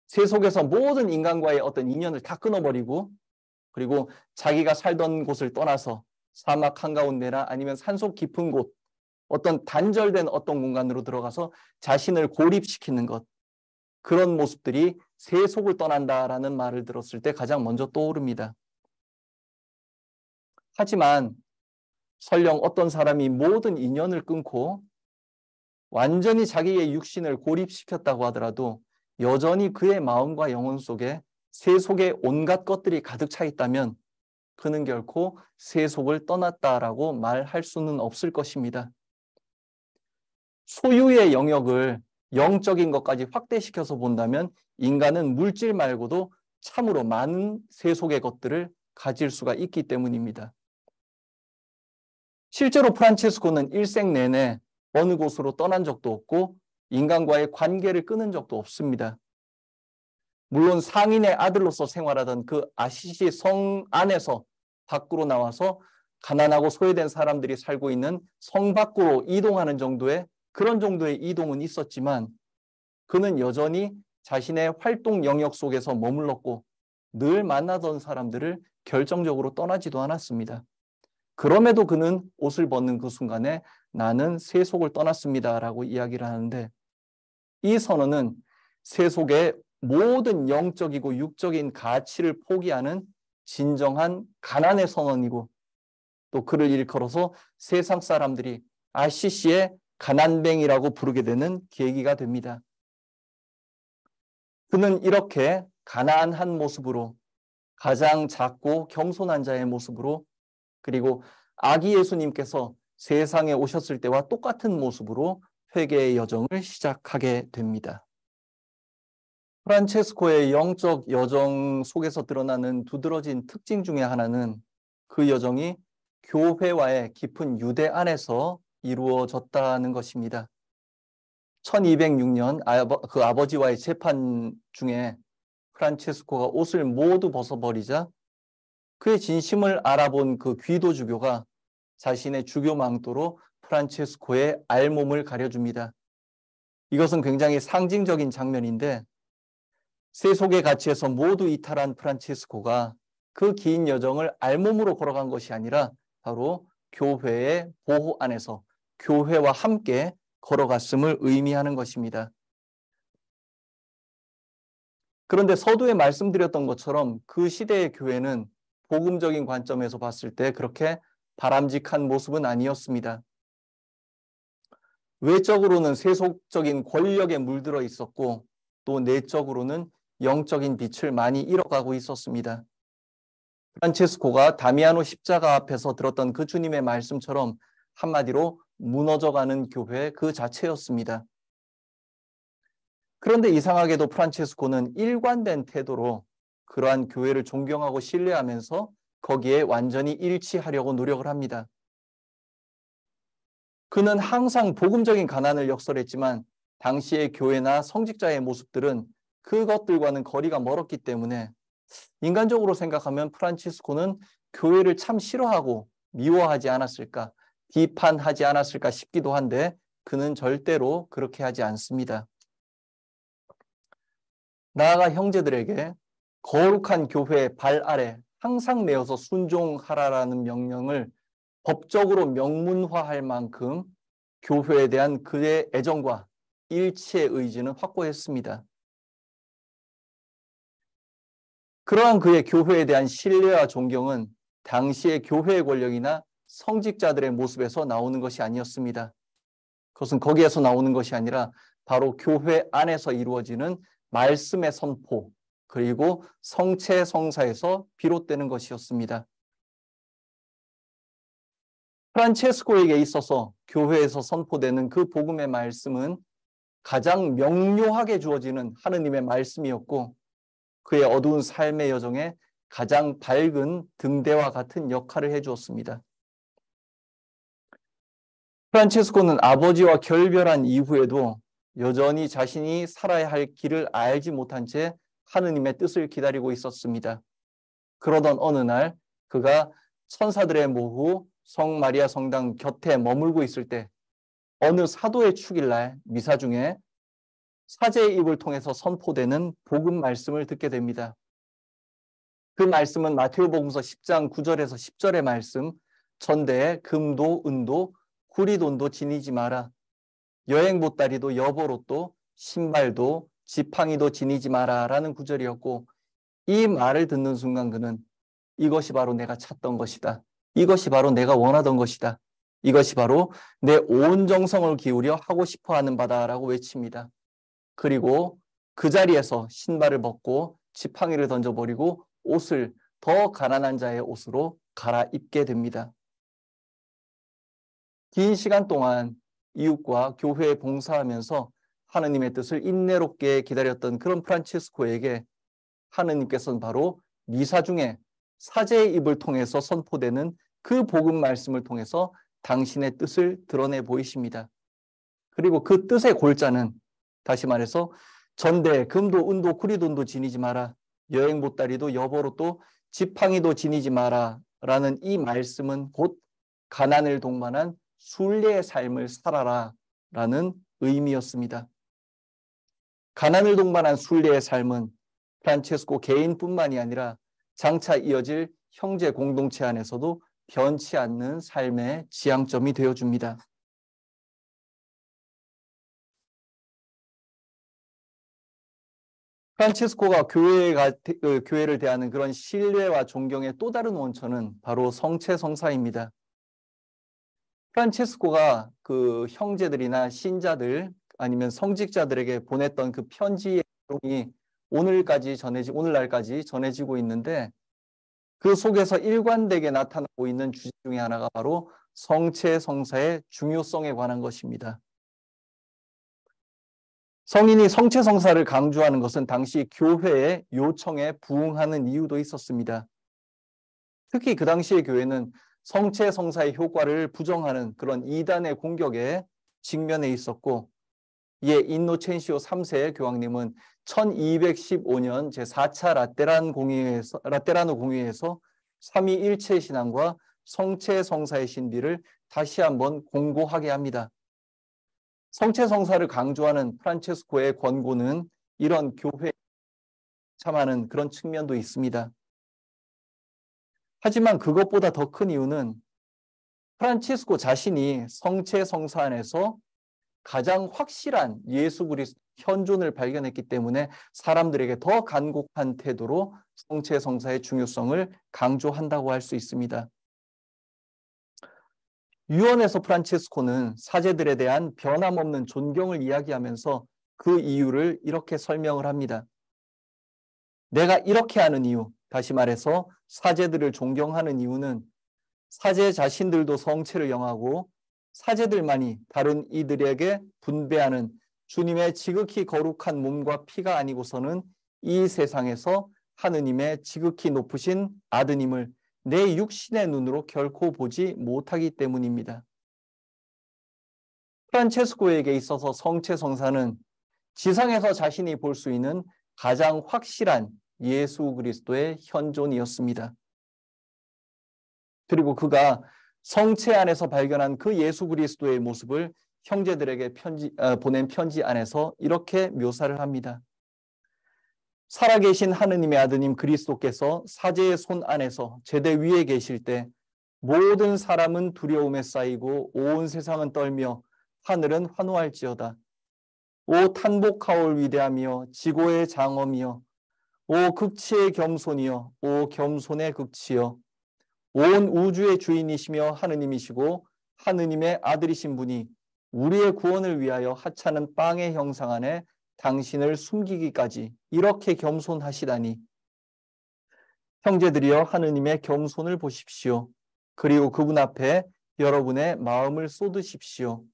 세속에서 모든 인간과의 어떤 인연을 다 끊어버리고 그리고 자기가 살던 곳을 떠나서 사막 한가운데나 아니면 산속 깊은 곳 어떤 단절된 어떤 공간으로 들어가서 자신을 고립시키는 것 그런 모습들이 세속을 떠난다라는 말을 들었을 때 가장 먼저 떠오릅니다. 하지만 설령 어떤 사람이 모든 인연을 끊고 완전히 자기의 육신을 고립시켰다고 하더라도 여전히 그의 마음과 영혼 속에 세속의 온갖 것들이 가득 차 있다면 그는 결코 세속을 떠났다라고 말할 수는 없을 것입니다. 소유의 영역을 영적인 것까지 확대시켜서 본다면 인간은 물질 말고도 참으로 많은 세속의 것들을 가질 수가 있기 때문입니다. 실제로 프란체스코는 일생 내내 어느 곳으로 떠난 적도 없고 인간과의 관계를 끊은 적도 없습니다. 물론 상인의 아들로서 생활하던 그 아시시 성 안에서 밖으로 나와서 가난하고 소외된 사람들이 살고 있는 성 밖으로 이동하는 정도의 그런 정도의 이동은 있었지만 그는 여전히 자신의 활동 영역 속에서 머물렀고 늘 만나던 사람들을 결정적으로 떠나지도 않았습니다. 그럼에도 그는 옷을 벗는 그 순간에 나는 세속을 떠났습니다. 라고 이야기를 하는데 이 선언은 세속의 모든 영적이고 육적인 가치를 포기하는 진정한 가난의 선언이고 또 그를 일컬어서 세상 사람들이 아시시의 가난뱅이라고 부르게 되는 계기가 됩니다. 그는 이렇게 가난한 모습으로 가장 작고 겸손한 자의 모습으로 그리고 아기 예수님께서 세상에 오셨을 때와 똑같은 모습으로 회개의 여정을 시작하게 됩니다. 프란체스코의 영적 여정 속에서 드러나는 두드러진 특징 중에 하나는 그 여정이 교회와의 깊은 유대 안에서 이루어졌다는 것입니다. 1206년 그 아버지와의 재판 중에 프란체스코가 옷을 모두 벗어버리자 그의 진심을 알아본 그 귀도 주교가 자신의 주교 망토로 프란체스코의 알몸을 가려줍니다. 이것은 굉장히 상징적인 장면인데 세속의 가치에서 모두 이탈한 프란체스코가 그 긴 여정을 알몸으로 걸어간 것이 아니라 바로 교회의 보호 안에서 교회와 함께 걸어갔음을 의미하는 것입니다. 그런데 서두에 말씀드렸던 것처럼 그 시대의 교회는 복음적인 관점에서 봤을 때 그렇게 바람직한 모습은 아니었습니다. 외적으로는 세속적인 권력에 물들어 있었고 또 내적으로는 영적인 빛을 많이 잃어가고 있었습니다. 프란체스코가 다미아노 십자가 앞에서 들었던 그 주님의 말씀처럼 한마디로 무너져가는 교회 그 자체였습니다. 그런데 이상하게도 프란체스코는 일관된 태도로 그러한 교회를 존경하고 신뢰하면서 거기에 완전히 일치하려고 노력을 합니다. 그는 항상 복음적인 가난을 역설했지만 당시의 교회나 성직자의 모습들은 그것들과는 거리가 멀었기 때문에 인간적으로 생각하면 프란치스코는 교회를 참 싫어하고 미워하지 않았을까, 비판하지 않았을까 싶기도 한데 그는 절대로 그렇게 하지 않습니다. 나아가 형제들에게 거룩한 교회의 발 아래 항상 내어서 순종하라라는 명령을 법적으로 명문화할 만큼 교회에 대한 그의 애정과 일치의 의지는 확고했습니다. 그러한 그의 교회에 대한 신뢰와 존경은 당시의 교회의 권력이나 성직자들의 모습에서 나오는 것이 아니었습니다. 그것은 거기에서 나오는 것이 아니라 바로 교회 안에서 이루어지는 말씀의 선포, 그리고 성체 성사에서 비롯되는 것이었습니다. 프란체스코에게 있어서 교회에서 선포되는 그 복음의 말씀은 가장 명료하게 주어지는 하느님의 말씀이었고 그의 어두운 삶의 여정에 가장 밝은 등대와 같은 역할을 해주었습니다. 프란체스코는 아버지와 결별한 이후에도 여전히 자신이 살아야 할 길을 알지 못한 채 하느님의 뜻을 기다리고 있었습니다. 그러던 어느 날 그가 천사들의 모후 성마리아 성당 곁에 머물고 있을 때 어느 사도의 축일날 미사 중에 사제의 입을 통해서 선포되는 복음 말씀을 듣게 됩니다. 그 말씀은 마테오복음서 10장 9절에서 10절의 말씀, 전대에 금도 은도 구리돈도 지니지 마라. 여행 보따리도 여보로또 신발도 지팡이도 지니지 마라 라는 구절이었고 이 말을 듣는 순간 그는 이것이 바로 내가 찾던 것이다. 이것이 바로 내가 원하던 것이다. 이것이 바로 내 온 정성을 기울여 하고 싶어하는 바다라고 외칩니다. 그리고 그 자리에서 신발을 벗고 지팡이를 던져버리고 옷을 더 가난한 자의 옷으로 갈아입게 됩니다. 긴 시간 동안 이웃과 교회에 봉사하면서 하느님의 뜻을 인내롭게 기다렸던 그런 프란치스코에게 하느님께서는 바로 미사 중에 사제의 입을 통해서 선포되는 그 복음 말씀을 통해서 당신의 뜻을 드러내 보이십니다. 그리고 그 뜻의 골자는 다시 말해서 전대 금도 은도 구리돈도 지니지 마라. 여행 보따리도 여보로또 지팡이도 지니지 마라 라는 이 말씀은 곧 가난을 동반한 순례의 삶을 살아라 라는 의미였습니다. 가난을 동반한 순례의 삶은 프란체스코 개인뿐만이 아니라 장차 이어질 형제 공동체 안에서도 변치 않는 삶의 지향점이 되어줍니다. 프란치스코가 교회를 대하는 그런 신뢰와 존경의 또 다른 원천은 바로 성체성사입니다. 프란치스코가 그 형제들이나 신자들 아니면 성직자들에게 보냈던 그 편지의 내용이 오늘날까지 전해지고 있는데 그 속에서 일관되게 나타나고 있는 주제 중에 하나가 바로 성체성사의 중요성에 관한 것입니다. 성인이 성체성사를 강조하는 것은 당시 교회의 요청에 부응하는 이유도 있었습니다. 특히 그 당시의 교회는 성체성사의 효과를 부정하는 그런 이단의 공격에 직면해 있었고 이에 인노첸시오 3세 교황님은 1215년 제4차 라테라노 공의회에서 삼위일체 신앙과 성체성사의 신비를 다시 한번 공고하게 합니다. 성체성사를 강조하는 프란체스코의 권고는 이런 교회에 참하는 그런 측면도 있습니다. 하지만 그것보다 더 큰 이유는 프란치스코 자신이 성체성사 안에서 가장 확실한 예수 그리스도 현존을 발견했기 때문에 사람들에게 더 간곡한 태도로 성체성사의 중요성을 강조한다고 할 수 있습니다. 유언에서 프란치스코는 사제들에 대한 변함없는 존경을 이야기하면서 그 이유를 이렇게 설명을 합니다. 내가 이렇게 하는 이유, 다시 말해서 사제들을 존경하는 이유는 사제 자신들도 성체를 영하고 사제들만이 다른 이들에게 분배하는 주님의 지극히 거룩한 몸과 피가 아니고서는 이 세상에서 하느님의 지극히 높으신 아드님을 내 육신의 눈으로 결코 보지 못하기 때문입니다. 프란체스코에게 있어서 성체 성사는 지상에서 자신이 볼 수 있는 가장 확실한 예수 그리스도의 현존이었습니다. 그리고 그가 성체 안에서 발견한 그 예수 그리스도의 모습을 형제들에게 보낸 편지 안에서 이렇게 묘사를 합니다. 살아계신 하느님의 아드님 그리스도께서 사제의 손 안에서 제대 위에 계실 때 모든 사람은 두려움에 쌓이고 온 세상은 떨며 하늘은 환호할지어다. 오 탄복하올 위대하며 지고의 장엄이여 오 극치의 겸손이여 오 겸손의 극치여 온 우주의 주인이시며 하느님이시고 하느님의 아들이신 분이 우리의 구원을 위하여 하찮은 빵의 형상 안에 당신을 숨기기까지 이렇게 겸손하시다니. 형제들이여 하느님의 겸손을 보십시오. 그리고 그분 앞에 여러분의 마음을 쏟으십시오.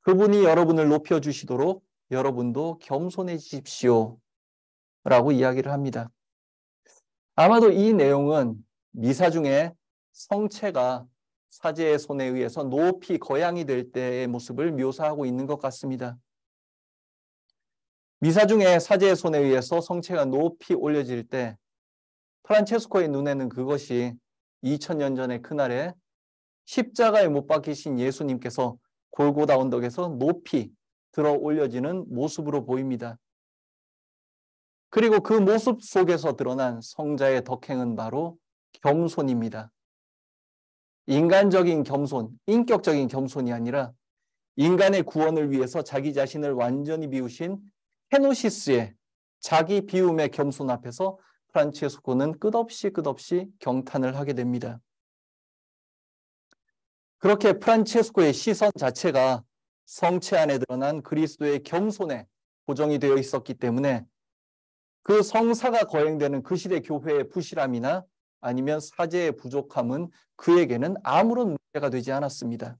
그분이 여러분을 높여주시도록 여러분도 겸손해지십시오. 라고 이야기를 합니다. 아마도 이 내용은 미사 중에 성체가 사제의 손에 의해서 높이 거양이 될 때의 모습을 묘사하고 있는 것 같습니다. 미사 중에 사제의 손에 의해서 성체가 높이 올려질 때 프란체스코의 눈에는 그것이 2000년 전의 그날에 십자가에 못 박히신 예수님께서 골고다 언덕에서 높이 들어 올려지는 모습으로 보입니다. 그리고 그 모습 속에서 드러난 성자의 덕행은 바로 겸손입니다. 인간적인 겸손, 인격적인 겸손이 아니라 인간의 구원을 위해서 자기 자신을 완전히 비우신 헤노시스의 자기 비움의 겸손 앞에서 프란체스코는 끝없이 경탄을 하게 됩니다. 그렇게 프란체스코의 시선 자체가 성체 안에 드러난 그리스도의 겸손에 고정이 되어 있었기 때문에 그 성사가 거행되는 그 시대 교회의 부실함이나 아니면 사제의 부족함은 그에게는 아무런 문제가 되지 않았습니다.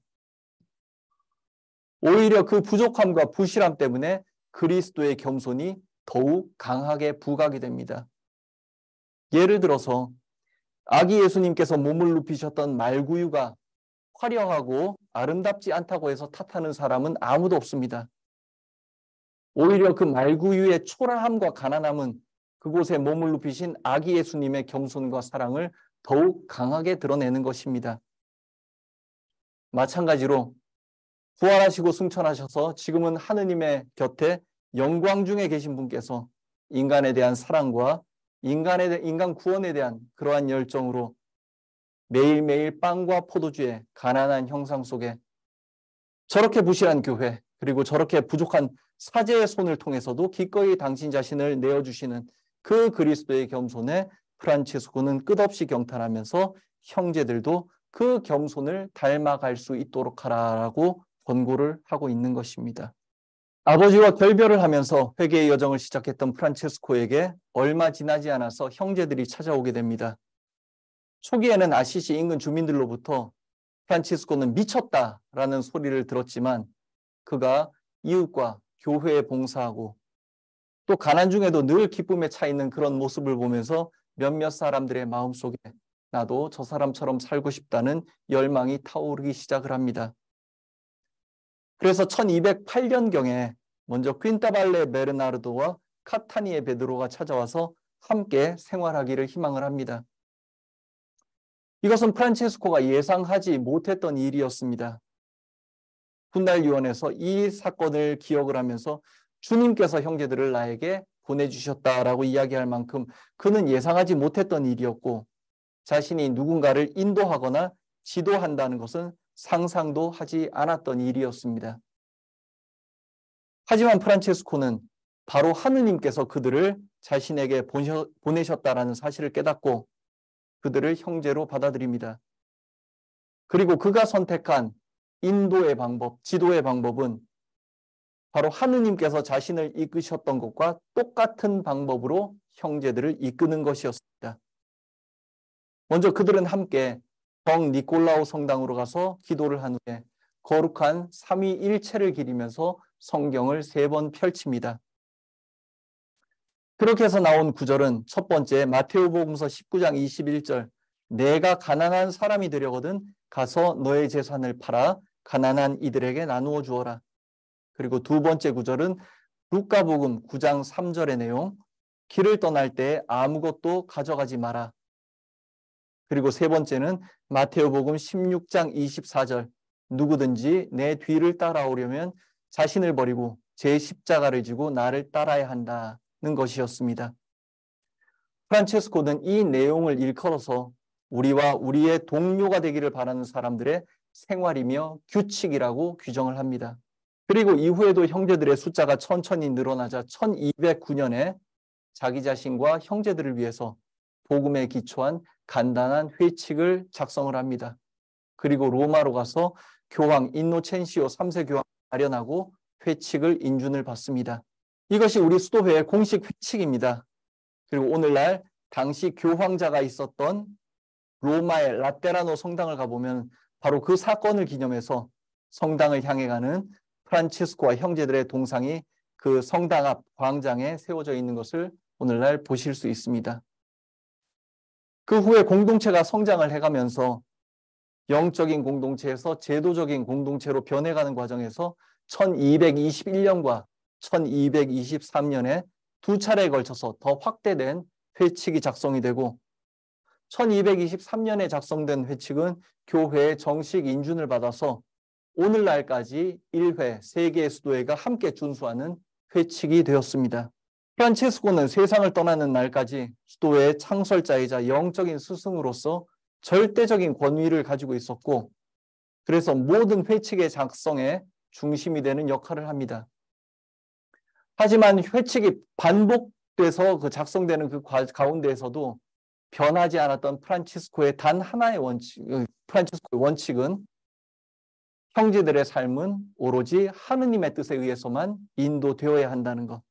오히려 그 부족함과 부실함 때문에 그리스도의 겸손이 더욱 강하게 부각이 됩니다. 예를 들어서 아기 예수님께서 몸을 눕히셨던 말구유가 화려하고 아름답지 않다고 해서 탓하는 사람은 아무도 없습니다. 오히려 그 말구유의 초라함과 가난함은 그곳에 몸을 눕히신 아기 예수님의 겸손과 사랑을 더욱 강하게 드러내는 것입니다. 마찬가지로 부활하시고 승천하셔서 지금은 하느님의 곁에 영광 중에 계신 분께서 인간에 대한 사랑과 인간 구원에 대한 그러한 열정으로 매일매일 빵과 포도주의 가난한 형상 속에 저렇게 부실한 교회 그리고 저렇게 부족한 사제의 손을 통해서도 기꺼이 당신 자신을 내어주시는 그 그리스도의 겸손에 프란체스코는 끝없이 경탄하면서 형제들도 그 겸손을 닮아갈 수 있도록 하라라고 권고를 하고 있는 것입니다. 아버지와 결별을 하면서 회개의 여정을 시작했던 프란체스코에게 얼마 지나지 않아서 형제들이 찾아오게 됩니다. 초기에는 아시시 인근 주민들로부터 프란체스코는 미쳤다라는 소리를 들었지만 그가 이웃과 교회에 봉사하고 또 가난 중에도 늘 기쁨에 차 있는 그런 모습을 보면서 몇몇 사람들의 마음속에 나도 저 사람처럼 살고 싶다는 열망이 타오르기 시작을 합니다. 그래서 1208년경에 먼저 퀸타발레 베르나르도와 카타니에 베드로가 찾아와서 함께 생활하기를 희망을 합니다. 이것은 프란체스코가 예상하지 못했던 일이었습니다. 훗날 유언에서 이 사건을 기억을 하면서 주님께서 형제들을 나에게 보내주셨다라고 이야기할 만큼 그는 예상하지 못했던 일이었고 자신이 누군가를 인도하거나 지도한다는 것은 상상도 하지 않았던 일이었습니다. 하지만 프란체스코는 바로 하느님께서 그들을 자신에게 보내셨다라는 사실을 깨닫고 그들을 형제로 받아들입니다. 그리고 그가 선택한 인도의 방법, 지도의 방법은 바로 하느님께서 자신을 이끄셨던 것과 똑같은 방법으로 형제들을 이끄는 것이었습니다. 먼저 그들은 함께 성 니콜라오 성당으로 가서 기도를 한 후에 거룩한 삼위일체를 기리면서 성경을 3번 펼칩니다. 그렇게 해서 나온 구절은 첫 번째 마테오복음서 19장 21절 내가 가난한 사람이 되려거든 가서 너의 재산을 팔아 가난한 이들에게 나누어 주어라. 그리고 두 번째 구절은 루카복음 9장 3절의 내용, 길을 떠날 때 아무것도 가져가지 마라. 그리고 세 번째는 마테오복음 16장 24절, 누구든지 내 뒤를 따라오려면 자신을 버리고 제 십자가를 지고 나를 따라야 한다는 것이었습니다. 프란체스코는 이 내용을 일컬어서 우리와 우리의 동료가 되기를 바라는 사람들의 생활이며 규칙이라고 규정을 합니다. 그리고 이후에도 형제들의 숫자가 천천히 늘어나자 1209년에 자기 자신과 형제들을 위해서 복음에 기초한 간단한 회칙을 작성을 합니다. 그리고 로마로 가서 교황 인노첸시오 3세 교황을 발현하고 회칙을 인준을 받습니다. 이것이 우리 수도회의 공식 회칙입니다. 그리고 오늘날 당시 교황자가 있었던 로마의 라테라노 성당을 가보면 바로 그 사건을 기념해서 성당을 향해 가는 프란치스코와 형제들의 동상이 그 성당 앞 광장에 세워져 있는 것을 오늘날 보실 수 있습니다. 그 후에 공동체가 성장을 해가면서 영적인 공동체에서 제도적인 공동체로 변해가는 과정에서 1221년과 1223년에 두 차례에 걸쳐서 더 확대된 회칙이 작성이 되고 1223년에 작성된 회칙은 교회의 정식 인준을 받아서 오늘날까지 1회 세계 수도회가 함께 준수하는 회칙이 되었습니다. 프란체스코는 세상을 떠나는 날까지 수도회의 창설자이자 영적인 스승으로서 절대적인 권위를 가지고 있었고 그래서 모든 회칙의 작성에 중심이 되는 역할을 합니다. 하지만 회칙이 반복돼서 그 작성되는 그 가운데에서도 변하지 않았던 프란치스코의 단 하나의 프란치스코의 원칙은 형제들의 삶은 오로지 하느님의 뜻에 의해서만 인도되어야 한다는 것.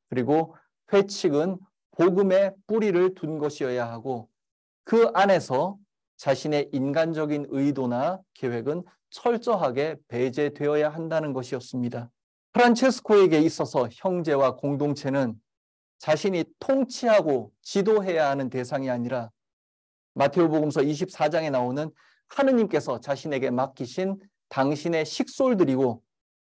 그리고 회칙은 복음의 뿌리를 둔 것이어야 하고 그 안에서 자신의 인간적인 의도나 계획은 철저하게 배제되어야 한다는 것이었습니다. 프란체스코에게 있어서 형제와 공동체는 자신이 통치하고 지도해야 하는 대상이 아니라 마테오복음서 24장에 나오는 하느님께서 자신에게 맡기신 당신의 식솔들이고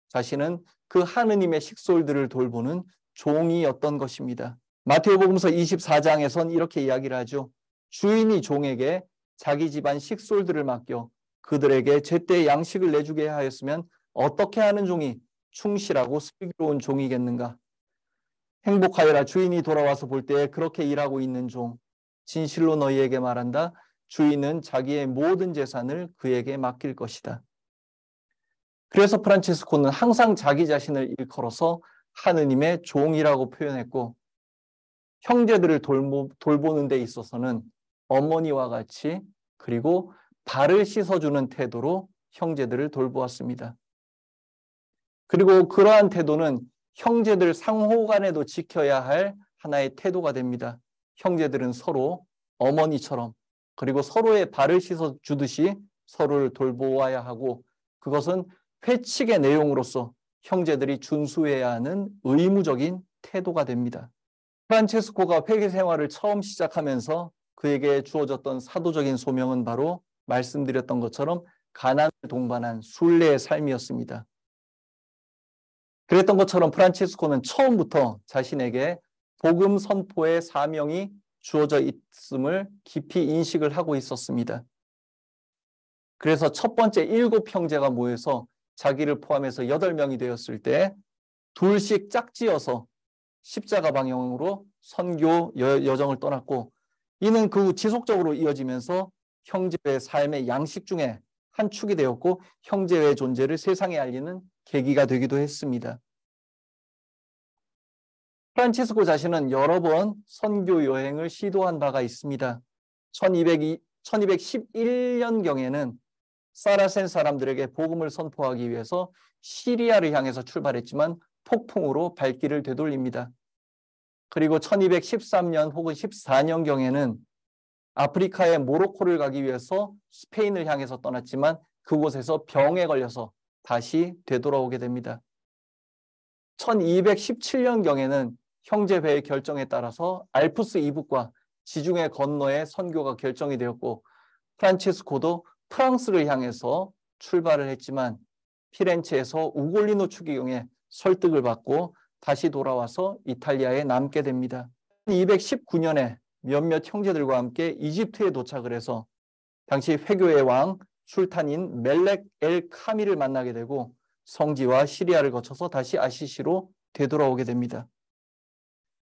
자신은 그 하느님의 식솔들을 돌보는 종이었던 것입니다. 마테오복음서 24장에선 이렇게 이야기를 하죠. 주인이 종에게 자기 집안 식솔들을 맡겨 그들에게 제때 양식을 내주게 하였으면 어떻게 하는 종이 충실하고 슬기로운 종이겠는가. 행복하여라. 주인이 돌아와서 볼 때 그렇게 일하고 있는 종. 진실로 너희에게 말한다. 주인은 자기의 모든 재산을 그에게 맡길 것이다. 그래서 프란치스코는 항상 자기 자신을 일컬어서 하느님의 종이라고 표현했고 형제들을 돌보는 데 있어서는 어머니와 같이 그리고 발을 씻어주는 태도로 형제들을 돌보았습니다. 그리고 그러한 태도는 형제들 상호 간에도 지켜야 할 하나의 태도가 됩니다. 형제들은 서로 어머니처럼 그리고 서로의 발을 씻어주듯이 서로를 돌보아야 하고 그것은 회칙의 내용으로서 형제들이 준수해야 하는 의무적인 태도가 됩니다. 프란체스코가 회개 생활을 처음 시작하면서 그에게 주어졌던 사도적인 소명은 바로 말씀드렸던 것처럼 가난을 동반한 순례의 삶이었습니다. 그랬던 것처럼 프란치스코는 처음부터 자신에게 복음 선포의 사명이 주어져 있음을 깊이 인식을 하고 있었습니다. 그래서 첫 번째 7 형제가 모여서 자기를 포함해서 8명이 되었을 때 둘씩 짝지어서 십자가 방향으로 선교 여정을 떠났고 이는 그 후 지속적으로 이어지면서 형제의 삶의 양식 중에 한 축이 되었고 형제의 존재를 세상에 알리는 계기가 되기도 했습니다. 프란치스코 자신은 여러 번 선교 여행을 시도한 바가 있습니다. 1211년경에는 사라센 사람들에게 복음을 선포하기 위해서 시리아를 향해서 출발했지만 폭풍으로 발길을 되돌립니다. 그리고 1213년 혹은 14년경에는 아프리카의 모로코를 가기 위해서 스페인을 향해서 떠났지만 그곳에서 병에 걸려서 다시 되돌아오게 됩니다. 1217년경에는 형제회의 결정에 따라서 알프스 이북과 지중해 건너의 선교가 결정이 되었고 프란치스코도 프랑스를 향해서 출발을 했지만 피렌체에서 우골리노 추기경에 설득을 받고 다시 돌아와서 이탈리아에 남게 됩니다. 219년에 몇몇 형제들과 함께 이집트에 도착을 해서 당시 회교의 왕 술탄인 멜렉 엘 카미를 만나게 되고 성지와 시리아를 거쳐서 다시 아시시로 되돌아오게 됩니다.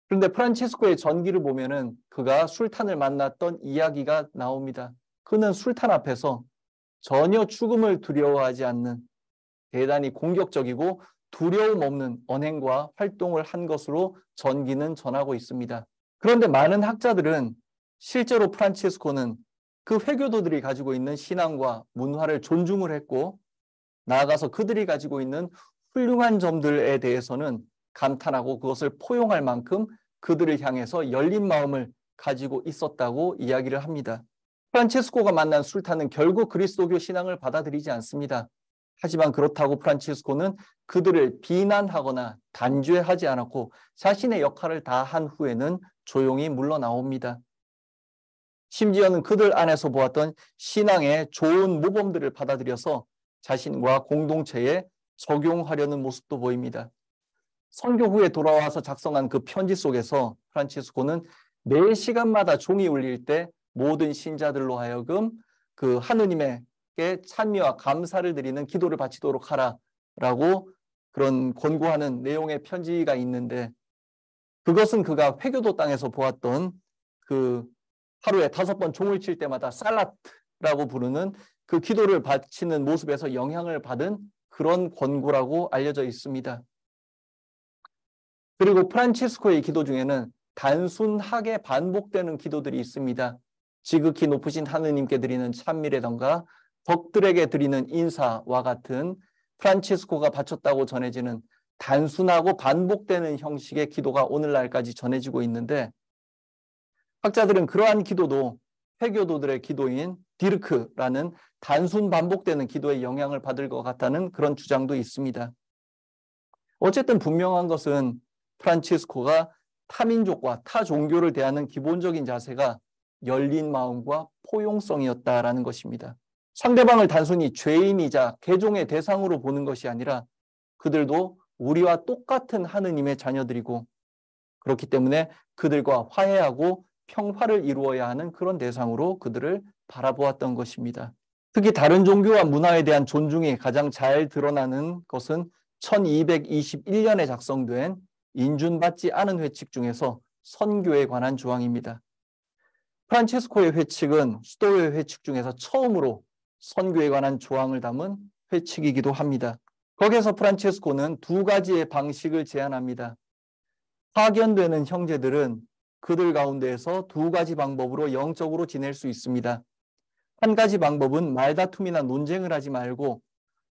그런데 프란치스코의 전기를 보면은 그가 술탄을 만났던 이야기가 나옵니다. 그는 술탄 앞에서 전혀 죽음을 두려워하지 않는 대단히 공격적이고 두려움 없는 언행과 활동을 한 것으로 전기는 전하고 있습니다. 그런데 많은 학자들은 실제로 프란치스코는 그 회교도들이 가지고 있는 신앙과 문화를 존중을 했고 나아가서 그들이 가지고 있는 훌륭한 점들에 대해서는 감탄하고 그것을 포용할 만큼 그들을 향해서 열린 마음을 가지고 있었다고 이야기를 합니다. 프란치스코가 만난 술탄은 결국 그리스도교 신앙을 받아들이지 않습니다. 하지만 그렇다고 프란치스코는 그들을 비난하거나 단죄하지 않았고 자신의 역할을 다한 후에는 조용히 물러나옵니다. 심지어는 그들 안에서 보았던 신앙의 좋은 모범들을 받아들여서 자신과 공동체에 적용하려는 모습도 보입니다. 선교 후에 돌아와서 작성한 그 편지 속에서 프란치스코는 매 시간마다 종이 울릴 때 모든 신자들로 하여금 그 하느님에게 찬미와 감사를 드리는 기도를 바치도록 하라라고 그런 권고하는 내용의 편지가 있는데 그것은 그가 회교도 땅에서 보았던 그 하루에 5번 종을 칠 때마다 살라트라고 부르는 그 기도를 바치는 모습에서 영향을 받은 그런 권고라고 알려져 있습니다. 그리고 프란치스코의 기도 중에는 단순하게 반복되는 기도들이 있습니다. 지극히 높으신 하느님께 드리는 찬미라던가 덕들에게 드리는 인사와 같은 프란치스코가 바쳤다고 전해지는 단순하고 반복되는 형식의 기도가 오늘날까지 전해지고 있는데 학자들은 그러한 기도도 회교도들의 기도인 디르크라는 단순 반복되는 기도에 영향을 받을 것 같다는 그런 주장도 있습니다. 어쨌든 분명한 것은 프란치스코가 타민족과 타 종교를 대하는 기본적인 자세가 열린 마음과 포용성이었다라는 것입니다. 상대방을 단순히 죄인이자 개종의 대상으로 보는 것이 아니라 그들도 우리와 똑같은 하느님의 자녀들이고 그렇기 때문에 그들과 화해하고 평화를 이루어야 하는 그런 대상으로 그들을 바라보았던 것입니다. 특히 다른 종교와 문화에 대한 존중이 가장 잘 드러나는 것은 1221년에 작성된 인준받지 않은 회칙 중에서 선교에 관한 조항입니다. 프란치스코의 회칙은 수도의 회칙 중에서 처음으로 선교에 관한 조항을 담은 회칙이기도 합니다. 거기에서 프란치스코는 2가지의 방식을 제안합니다. 파견되는 형제들은 그들 가운데에서 2가지 방법으로 영적으로 지낼 수 있습니다. 한 가지 방법은 말다툼이나 논쟁을 하지 말고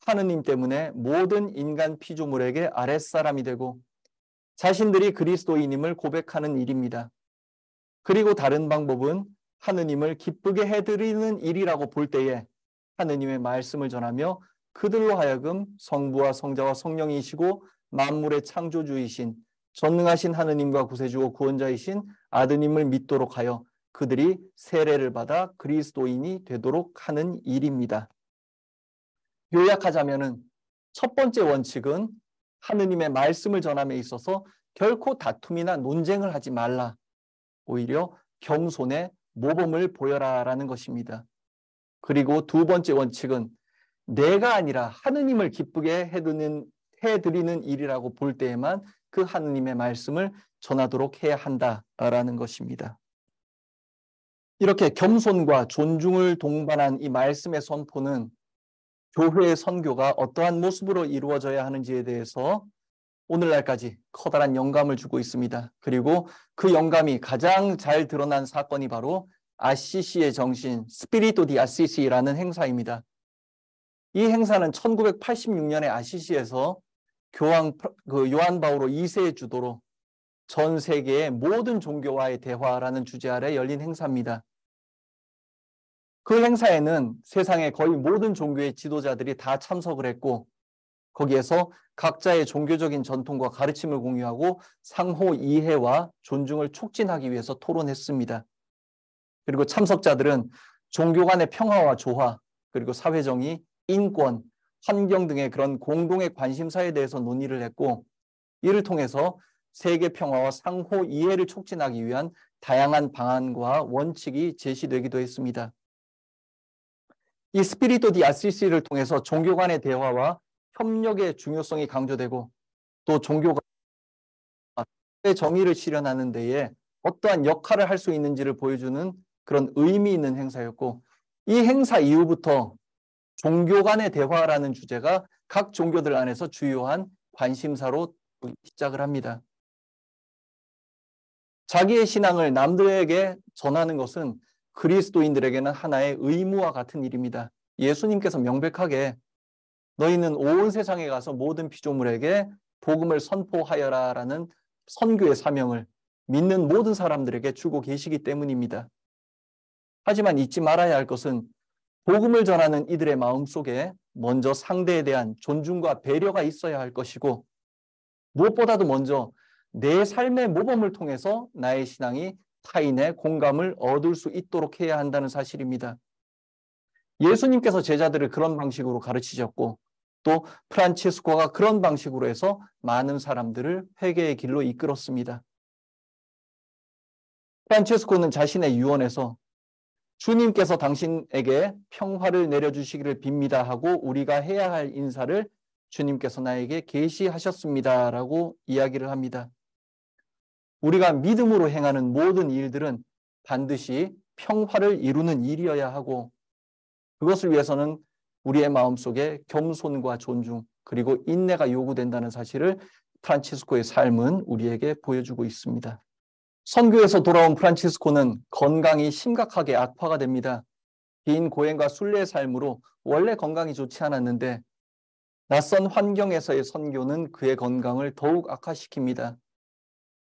하느님 때문에 모든 인간 피조물에게 아랫사람이 되고 자신들이 그리스도인임을 고백하는 일입니다. 그리고 다른 방법은 하느님을 기쁘게 해드리는 일이라고 볼 때에 하느님의 말씀을 전하며 그들로 하여금 성부와 성자와 성령이시고 만물의 창조주이신 전능하신 하느님과 구세주고 구원자이신 아드님을 믿도록 하여 그들이 세례를 받아 그리스도인이 되도록 하는 일입니다. 요약하자면은 첫 번째 원칙은 하느님의 말씀을 전함에 있어서 결코 다툼이나 논쟁을 하지 말라. 오히려 겸손의 모범을 보여라라는 것입니다. 그리고 2번째 원칙은 내가 아니라 하느님을 기쁘게 해드리는 일이라고 볼 때에만 그 하느님의 말씀을 전하도록 해야 한다라는 것입니다. 이렇게 겸손과 존중을 동반한 이 말씀의 선포는 교회의 선교가 어떠한 모습으로 이루어져야 하는지에 대해서 오늘날까지 커다란 영감을 주고 있습니다. 그리고 그 영감이 가장 잘 드러난 사건이 바로 아시시의 정신, 스피리토 디 아시시라는 행사입니다. 이 행사는 1986년에 아시시에서 요한 바오로 2세의 주도로 전 세계의 모든 종교와의 대화라는 주제 아래 열린 행사입니다. 그 행사에는 세상의 거의 모든 종교의 지도자들이 다 참석을 했고 거기에서 각자의 종교적인 전통과 가르침을 공유하고 상호 이해와 존중을 촉진하기 위해서 토론했습니다. 그리고 참석자들은 종교 간의 평화와 조화 그리고 사회정의, 인권, 환경 등의 그런 공동의 관심사에 대해서 논의를 했고, 이를 통해서 세계 평화와 상호 이해를 촉진하기 위한 다양한 방안과 원칙이 제시되기도 했습니다. 이 스피리토 디 아시시를 통해서 종교 간의 대화와 협력의 중요성이 강조되고, 또 종교가 정의를 실현하는 데에 어떠한 역할을 할 수 있는지를 보여주는 그런 의미 있는 행사였고, 이 행사 이후부터 종교 간의 대화라는 주제가 각 종교들 안에서 주요한 관심사로 시작을 합니다. 자기의 신앙을 남들에게 전하는 것은 그리스도인들에게는 하나의 의무와 같은 일입니다. 예수님께서 명백하게 너희는 온 세상에 가서 모든 피조물에게 복음을 선포하여라라는 선교의 사명을 믿는 모든 사람들에게 주고 계시기 때문입니다. 하지만 잊지 말아야 할 것은 복음을 전하는 이들의 마음속에 먼저 상대에 대한 존중과 배려가 있어야 할 것이고, 무엇보다도 먼저 내 삶의 모범을 통해서 나의 신앙이 타인의 공감을 얻을 수 있도록 해야 한다는 사실입니다. 예수님께서 제자들을 그런 방식으로 가르치셨고, 또 프란치스코가 그런 방식으로 해서 많은 사람들을 회개의 길로 이끌었습니다. 프란치스코는 자신의 유언에서 주님께서 당신에게 평화를 내려주시기를 빕니다 하고 우리가 해야 할 인사를 주님께서 나에게 계시하셨습니다라고 이야기를 합니다. 우리가 믿음으로 행하는 모든 일들은 반드시 평화를 이루는 일이어야 하고, 그것을 위해서는 우리의 마음속에 겸손과 존중 그리고 인내가 요구된다는 사실을 프란치스코의 삶은 우리에게 보여주고 있습니다. 선교에서 돌아온 프란치스코는 건강이 심각하게 악화가 됩니다. 긴 고행과 순례의 삶으로 원래 건강이 좋지 않았는데 낯선 환경에서의 선교는 그의 건강을 더욱 악화시킵니다.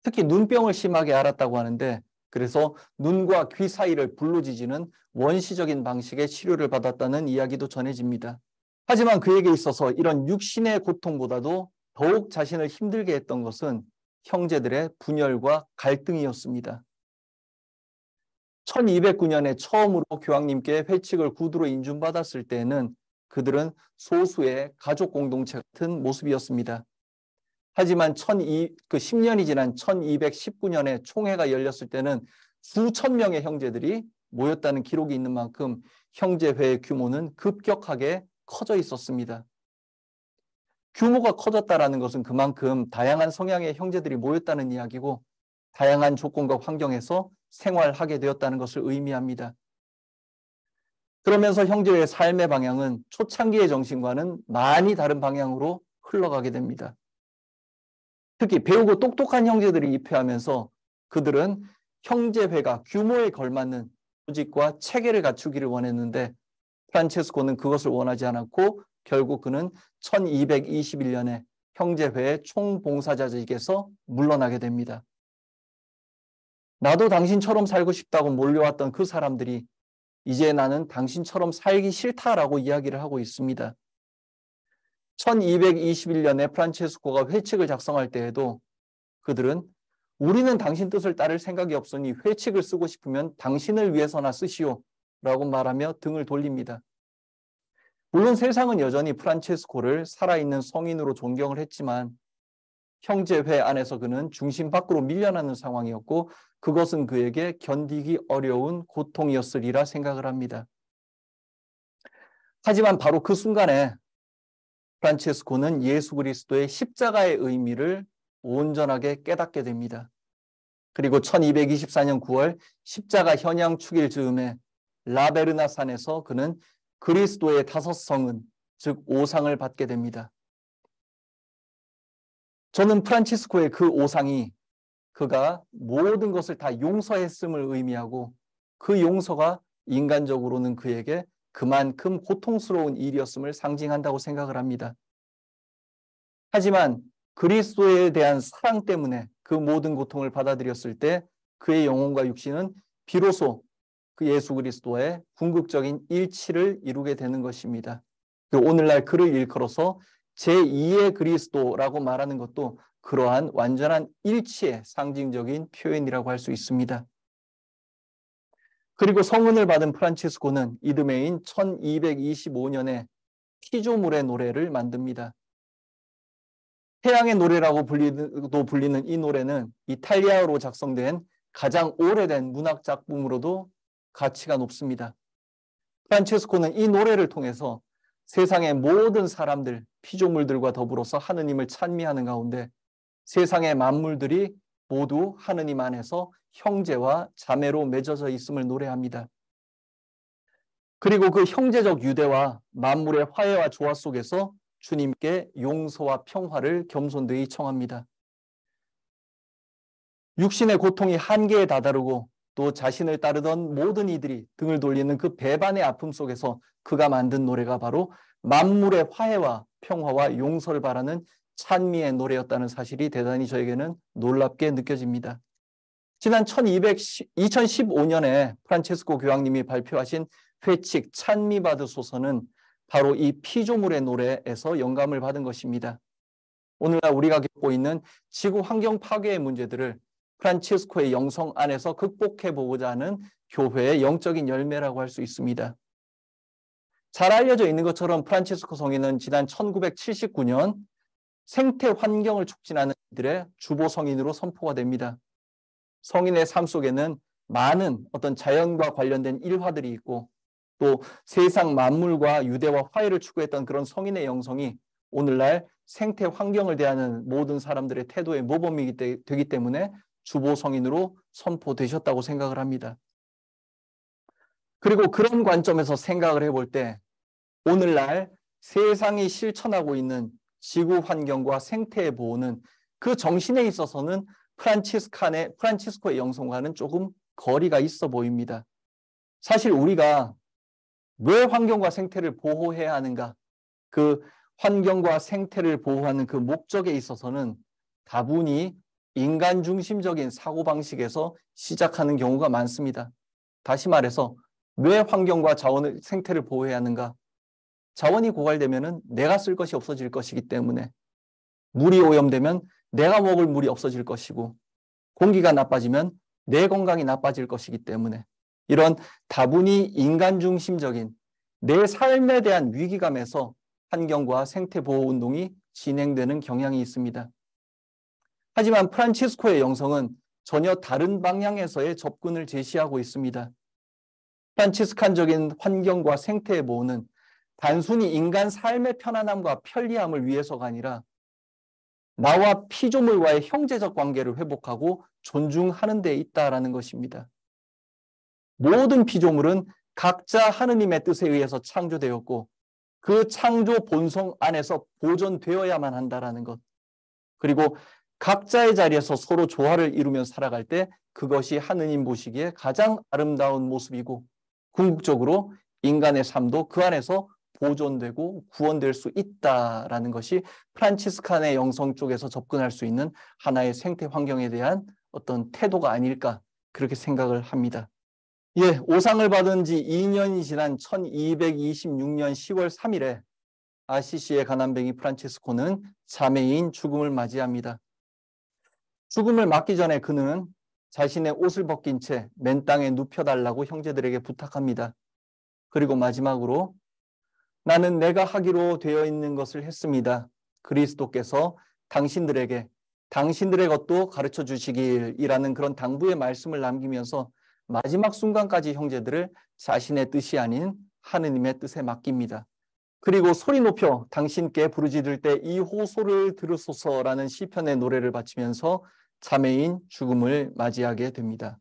특히 눈병을 심하게 앓았다고 하는데, 그래서 눈과 귀 사이를 불로지지는 원시적인 방식의 치료를 받았다는 이야기도 전해집니다. 하지만 그에게 있어서 이런 육신의 고통보다도 더욱 자신을 힘들게 했던 것은 형제들의 분열과 갈등이었습니다. 1209년에 처음으로 교황님께 회칙을 구두로 인준받았을 때에는 그들은 소수의 가족 공동체 같은 모습이었습니다. 하지만 10년이 지난 1219년에 총회가 열렸을 때는 수천 명의 형제들이 모였다는 기록이 있는 만큼 형제회의 규모는 급격하게 커져 있었습니다. 규모가 커졌다는 것은 그만큼 다양한 성향의 형제들이 모였다는 이야기고, 다양한 조건과 환경에서 생활하게 되었다는 것을 의미합니다. 그러면서 형제의 삶의 방향은 초창기의 정신과는 많이 다른 방향으로 흘러가게 됩니다. 특히 배우고 똑똑한 형제들이 입회하면서 그들은 형제회가 규모에 걸맞는 조직과 체계를 갖추기를 원했는데, 프란체스코는 그것을 원하지 않았고 결국 그는 1221년에 형제회의 총봉사자직에서 물러나게 됩니다. 나도 당신처럼 살고 싶다고 몰려왔던 그 사람들이 이제 나는 당신처럼 살기 싫다라고 이야기를 하고 있습니다. 1221년에 프란체스코가 회칙을 작성할 때에도 그들은 우리는 당신 뜻을 따를 생각이 없으니 회칙을 쓰고 싶으면 당신을 위해서나 쓰시오 라고 말하며 등을 돌립니다. 물론 세상은 여전히 프란체스코를 살아있는 성인으로 존경을 했지만 형제회 안에서 그는 중심 밖으로 밀려나는 상황이었고, 그것은 그에게 견디기 어려운 고통이었으리라 생각을 합니다. 하지만 바로 그 순간에 프란체스코는 예수 그리스도의 십자가의 의미를 온전하게 깨닫게 됩니다. 그리고 1224년 9월 십자가 현양 축일 즈음에 라베르나 산에서 그는 그리스도의 5성은, 즉 5상을 받게 됩니다. 저는 프란치스코의 그 5상이 그가 모든 것을 다 용서했음을 의미하고, 그 용서가 인간적으로는 그에게 그만큼 고통스러운 일이었음을 상징한다고 생각을 합니다. 하지만 그리스도에 대한 사랑 때문에 그 모든 고통을 받아들였을 때 그의 영혼과 육신은 비로소 그 예수 그리스도의 궁극적인 일치를 이루게 되는 것입니다. 오늘날 그를 일컬어서 제2의 그리스도라고 말하는 것도 그러한 완전한 일치의 상징적인 표현이라고 할 수 있습니다. 그리고 성은을 받은 프란치스코는 이듬해인 1225년에 피조물의 노래를 만듭니다. 태양의 노래라고 불리는 이 노래는 이탈리아어로 작성된 가장 오래된 문학 작품으로도 가치가 높습니다. 프란체스코는 이 노래를 통해서 세상의 모든 사람들, 피조물들과 더불어서 하느님을 찬미하는 가운데 세상의 만물들이 모두 하느님 안에서 형제와 자매로 맺어져 있음을 노래합니다. 그리고 그 형제적 유대와 만물의 화해와 조화 속에서 주님께 용서와 평화를 겸손되이 청합니다. 육신의 고통이 한계에 다다르고 또 자신을 따르던 모든 이들이 등을 돌리는 그 배반의 아픔 속에서 그가 만든 노래가 바로 만물의 화해와 평화와 용서를 바라는 찬미의 노래였다는 사실이 대단히 저에게는 놀랍게 느껴집니다. 지난 2015년에 프란체스코 교황님이 발표하신 회칙 찬미 받으소서는 바로 이 피조물의 노래에서 영감을 받은 것입니다. 오늘날 우리가 겪고 있는 지구 환경 파괴의 문제들을 프란체스코의 영성 안에서 극복해 보고자 하는 교회의 영적인 열매라고 할 수 있습니다. 잘 알려져 있는 것처럼 프란체스코 성인은 지난 1979년 생태 환경을 촉진하는 이들의 주보 성인으로 선포가 됩니다. 성인의 삶 속에는 많은 어떤 자연과 관련된 일화들이 있고 또 세상 만물과 유대와 화해를 추구했던 그런 성인의 영성이 오늘날 생태 환경을 대하는 모든 사람들의 태도의 모범이 되기 때문에 주보 성인으로 선포되셨다고 생각을 합니다. 그리고 그런 관점에서 생각을 해볼 때 오늘날 세상이 실천하고 있는 지구 환경과 생태의 보호는 그 정신에 있어서는 프란치스코의 영성과는 조금 거리가 있어 보입니다. 사실 우리가 왜 환경과 생태를 보호해야 하는가? 그 환경과 생태를 보호하는 그 목적에 있어서는 다분히 인간 중심적인 사고방식에서 시작하는 경우가 많습니다. 다시 말해서 왜 환경과 자원을, 생태를 보호해야 하는가? 자원이 고갈되면 내가 쓸 것이 없어질 것이기 때문에, 물이 오염되면 내가 먹을 물이 없어질 것이고, 공기가 나빠지면 내 건강이 나빠질 것이기 때문에 이런 다분히 인간 중심적인 내 삶에 대한 위기감에서 환경과 생태 보호 운동이 진행되는 경향이 있습니다. 하지만 프란치스코의 영성은 전혀 다른 방향에서의 접근을 제시하고 있습니다. 프란치스칸적인 환경과 생태의 보호는 단순히 인간 삶의 편안함과 편리함을 위해서가 아니라 나와 피조물과의 형제적 관계를 회복하고 존중하는 데 있다라는 것입니다. 모든 피조물은 각자 하느님의 뜻에 의해서 창조되었고 그 창조 본성 안에서 보존되어야만 한다라는 것. 그리고 각자의 자리에서 서로 조화를 이루며 살아갈 때 그것이 하느님 보시기에 가장 아름다운 모습이고 궁극적으로 인간의 삶도 그 안에서 보존되고 구원될 수 있다라는 것이 프란치스칸의 영성 쪽에서 접근할 수 있는 하나의 생태 환경에 대한 어떤 태도가 아닐까 그렇게 생각을 합니다. 예, 오상을 받은 지 2년이 지난 1226년 10월 3일에 아시시의 가난뱅이 프란치스코는 자매인 죽음을 맞이합니다. 죽음을 맞기 전에 그는 자신의 옷을 벗긴 채 맨 땅에 눕혀달라고 형제들에게 부탁합니다. 그리고 마지막으로 나는 내가 하기로 되어 있는 것을 했습니다. 그리스도께서 당신들에게 당신들의 것도 가르쳐 주시길이라는 그런 당부의 말씀을 남기면서 마지막 순간까지 형제들을 자신의 뜻이 아닌 하느님의 뜻에 맡깁니다. 그리고 소리 높여 당신께 부르짖을 때 이 호소를 들으소서라는 시편의 노래를 바치면서 자매인 죽음을 맞이하게 됩니다.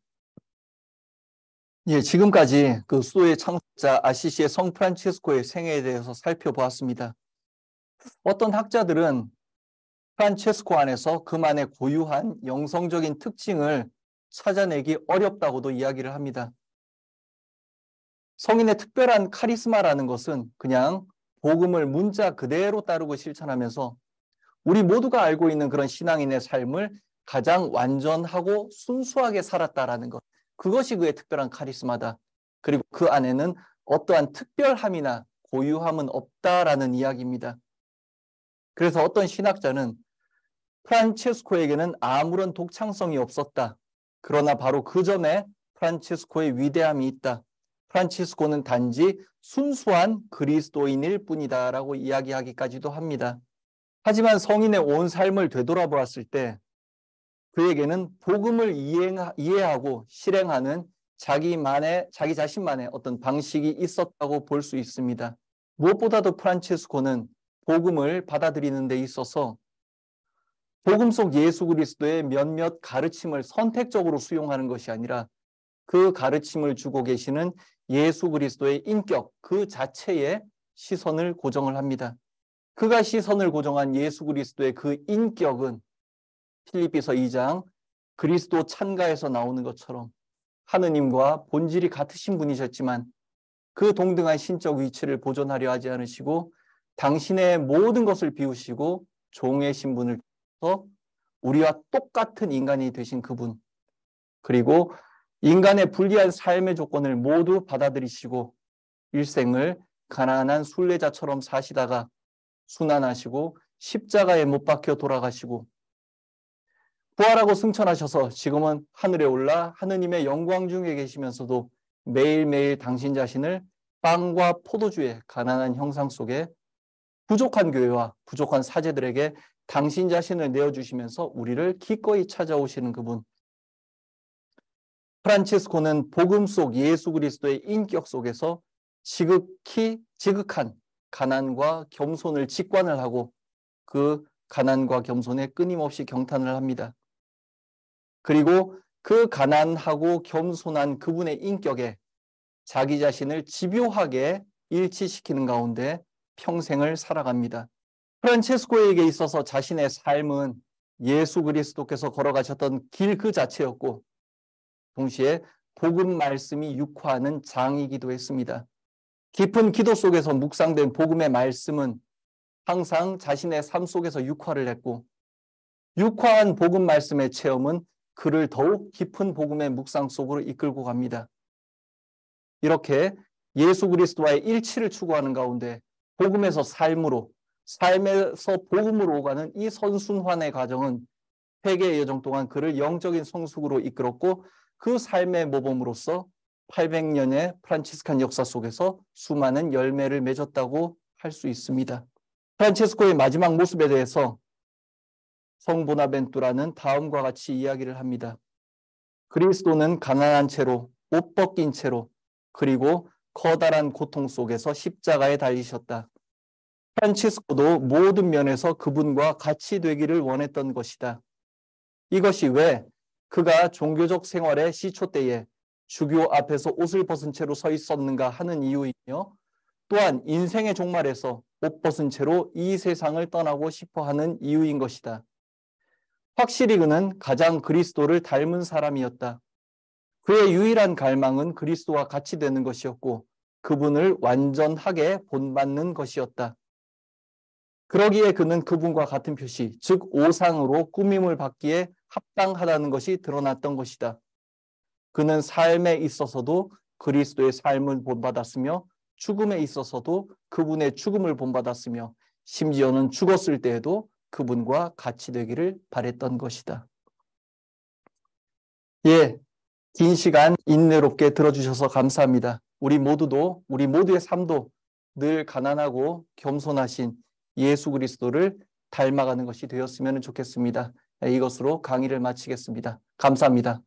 예, 지금까지 그 수도의 창조자 아시시의 성 프란치스코의 생애에 대해서 살펴보았습니다. 어떤 학자들은 프란체스코 안에서 그만의 고유한 영성적인 특징을 찾아내기 어렵다고도 이야기를 합니다. 성인의 특별한 카리스마라는 것은 그냥 복음을 문자 그대로 따르고 실천하면서 우리 모두가 알고 있는 그런 신앙인의 삶을 가장 완전하고 순수하게 살았다라는 것. 그것이 그의 특별한 카리스마다. 그리고 그 안에는 어떠한 특별함이나 고유함은 없다라는 이야기입니다. 그래서 어떤 신학자는 프란체스코에게는 아무런 독창성이 없었다. 그러나 바로 그 점에 프란체스코의 위대함이 있다. 프란치스코는 단지 순수한 그리스도인일 뿐이다라고 이야기하기까지도 합니다. 하지만 성인의 온 삶을 되돌아보았을 때 그에게는 복음을 이해하고 실행하는 자기 자신만의 어떤 방식이 있었다고 볼 수 있습니다. 무엇보다도 프란치스코는 복음을 받아들이는 데 있어서 복음 속 예수 그리스도의 몇몇 가르침을 선택적으로 수용하는 것이 아니라 그 가르침을 주고 계시는 예수 그리스도의 인격 그 자체에 시선을 고정을 합니다. 그가 시선을 고정한 예수 그리스도의 그 인격은 필립비서 2장 그리스도 찬가에서 나오는 것처럼 하느님과 본질이 같으신 분이셨지만 그 동등한 신적 위치를 보존하려 하지 않으시고 당신의 모든 것을 비우시고 종의 신분을 서 우리와 똑같은 인간이 되신 그분, 그리고 인간의 불리한 삶의 조건을 모두 받아들이시고 일생을 가난한 순례자처럼 사시다가 순환하시고 십자가에 못 박혀 돌아가시고 부활하고 승천하셔서 지금은 하늘에 올라 하느님의 영광 중에 계시면서도 매일매일 당신 자신을 빵과 포도주의 가난한 형상 속에 부족한 교회와 부족한 사제들에게 당신 자신을 내어주시면서 우리를 기꺼이 찾아오시는 그분. 프란치스코는 복음 속 예수 그리스도의 인격 속에서 지극한 가난과 겸손을 직관을 하고 그 가난과 겸손에 끊임없이 경탄을 합니다. 그리고 그 가난하고 겸손한 그분의 인격에 자기 자신을 집요하게 일치시키는 가운데 평생을 살아갑니다. 프란체스코에게 있어서 자신의 삶은 예수 그리스도께서 걸어가셨던 길 그 자체였고 동시에 복음 말씀이 육화하는 장이기도 했습니다. 깊은 기도 속에서 묵상된 복음의 말씀은 항상 자신의 삶 속에서 육화를 했고 육화한 복음 말씀의 체험은 그를 더욱 깊은 복음의 묵상 속으로 이끌고 갑니다. 이렇게 예수 그리스도와의 일치를 추구하는 가운데 복음에서 삶으로, 삶에서 복음으로 오가는 이 선순환의 과정은 회개의 여정 동안 그를 영적인 성숙으로 이끌었고 그 삶의 모범으로서 800년의 프란치스칸 역사 속에서 수많은 열매를 맺었다고 할 수 있습니다. 프란치스코의 마지막 모습에 대해서 성 보나벤투라는 다음과 같이 이야기를 합니다. 그리스도는 가난한 채로, 옷 벗긴 채로, 그리고 커다란 고통 속에서 십자가에 달리셨다. 프란치스코도 모든 면에서 그분과 같이 되기를 원했던 것이다. 이것이 왜 그가 종교적 생활의 시초 때에 주교 앞에서 옷을 벗은 채로 서 있었는가 하는 이유이며 또한 인생의 종말에서 옷 벗은 채로 이 세상을 떠나고 싶어 하는 이유인 것이다. 확실히 그는 가장 그리스도를 닮은 사람이었다. 그의 유일한 갈망은 그리스도와 같이 되는 것이었고 그분을 완전하게 본받는 것이었다. 그러기에 그는 그분과 같은 표시, 즉 오상으로 꾸밈을 받기에 합당하다는 것이 드러났던 것이다. 그는 삶에 있어서도 그리스도의 삶을 본받았으며 죽음에 있어서도 그분의 죽음을 본받았으며 심지어는 죽었을 때에도 그분과 같이 되기를 바랬던 것이다. 예, 긴 시간 인내롭게 들어주셔서 감사합니다. 우리 모두의 삶도 늘 가난하고 겸손하신 예수 그리스도를 닮아가는 것이 되었으면 좋겠습니다. 이것으로 강의를 마치겠습니다. 감사합니다.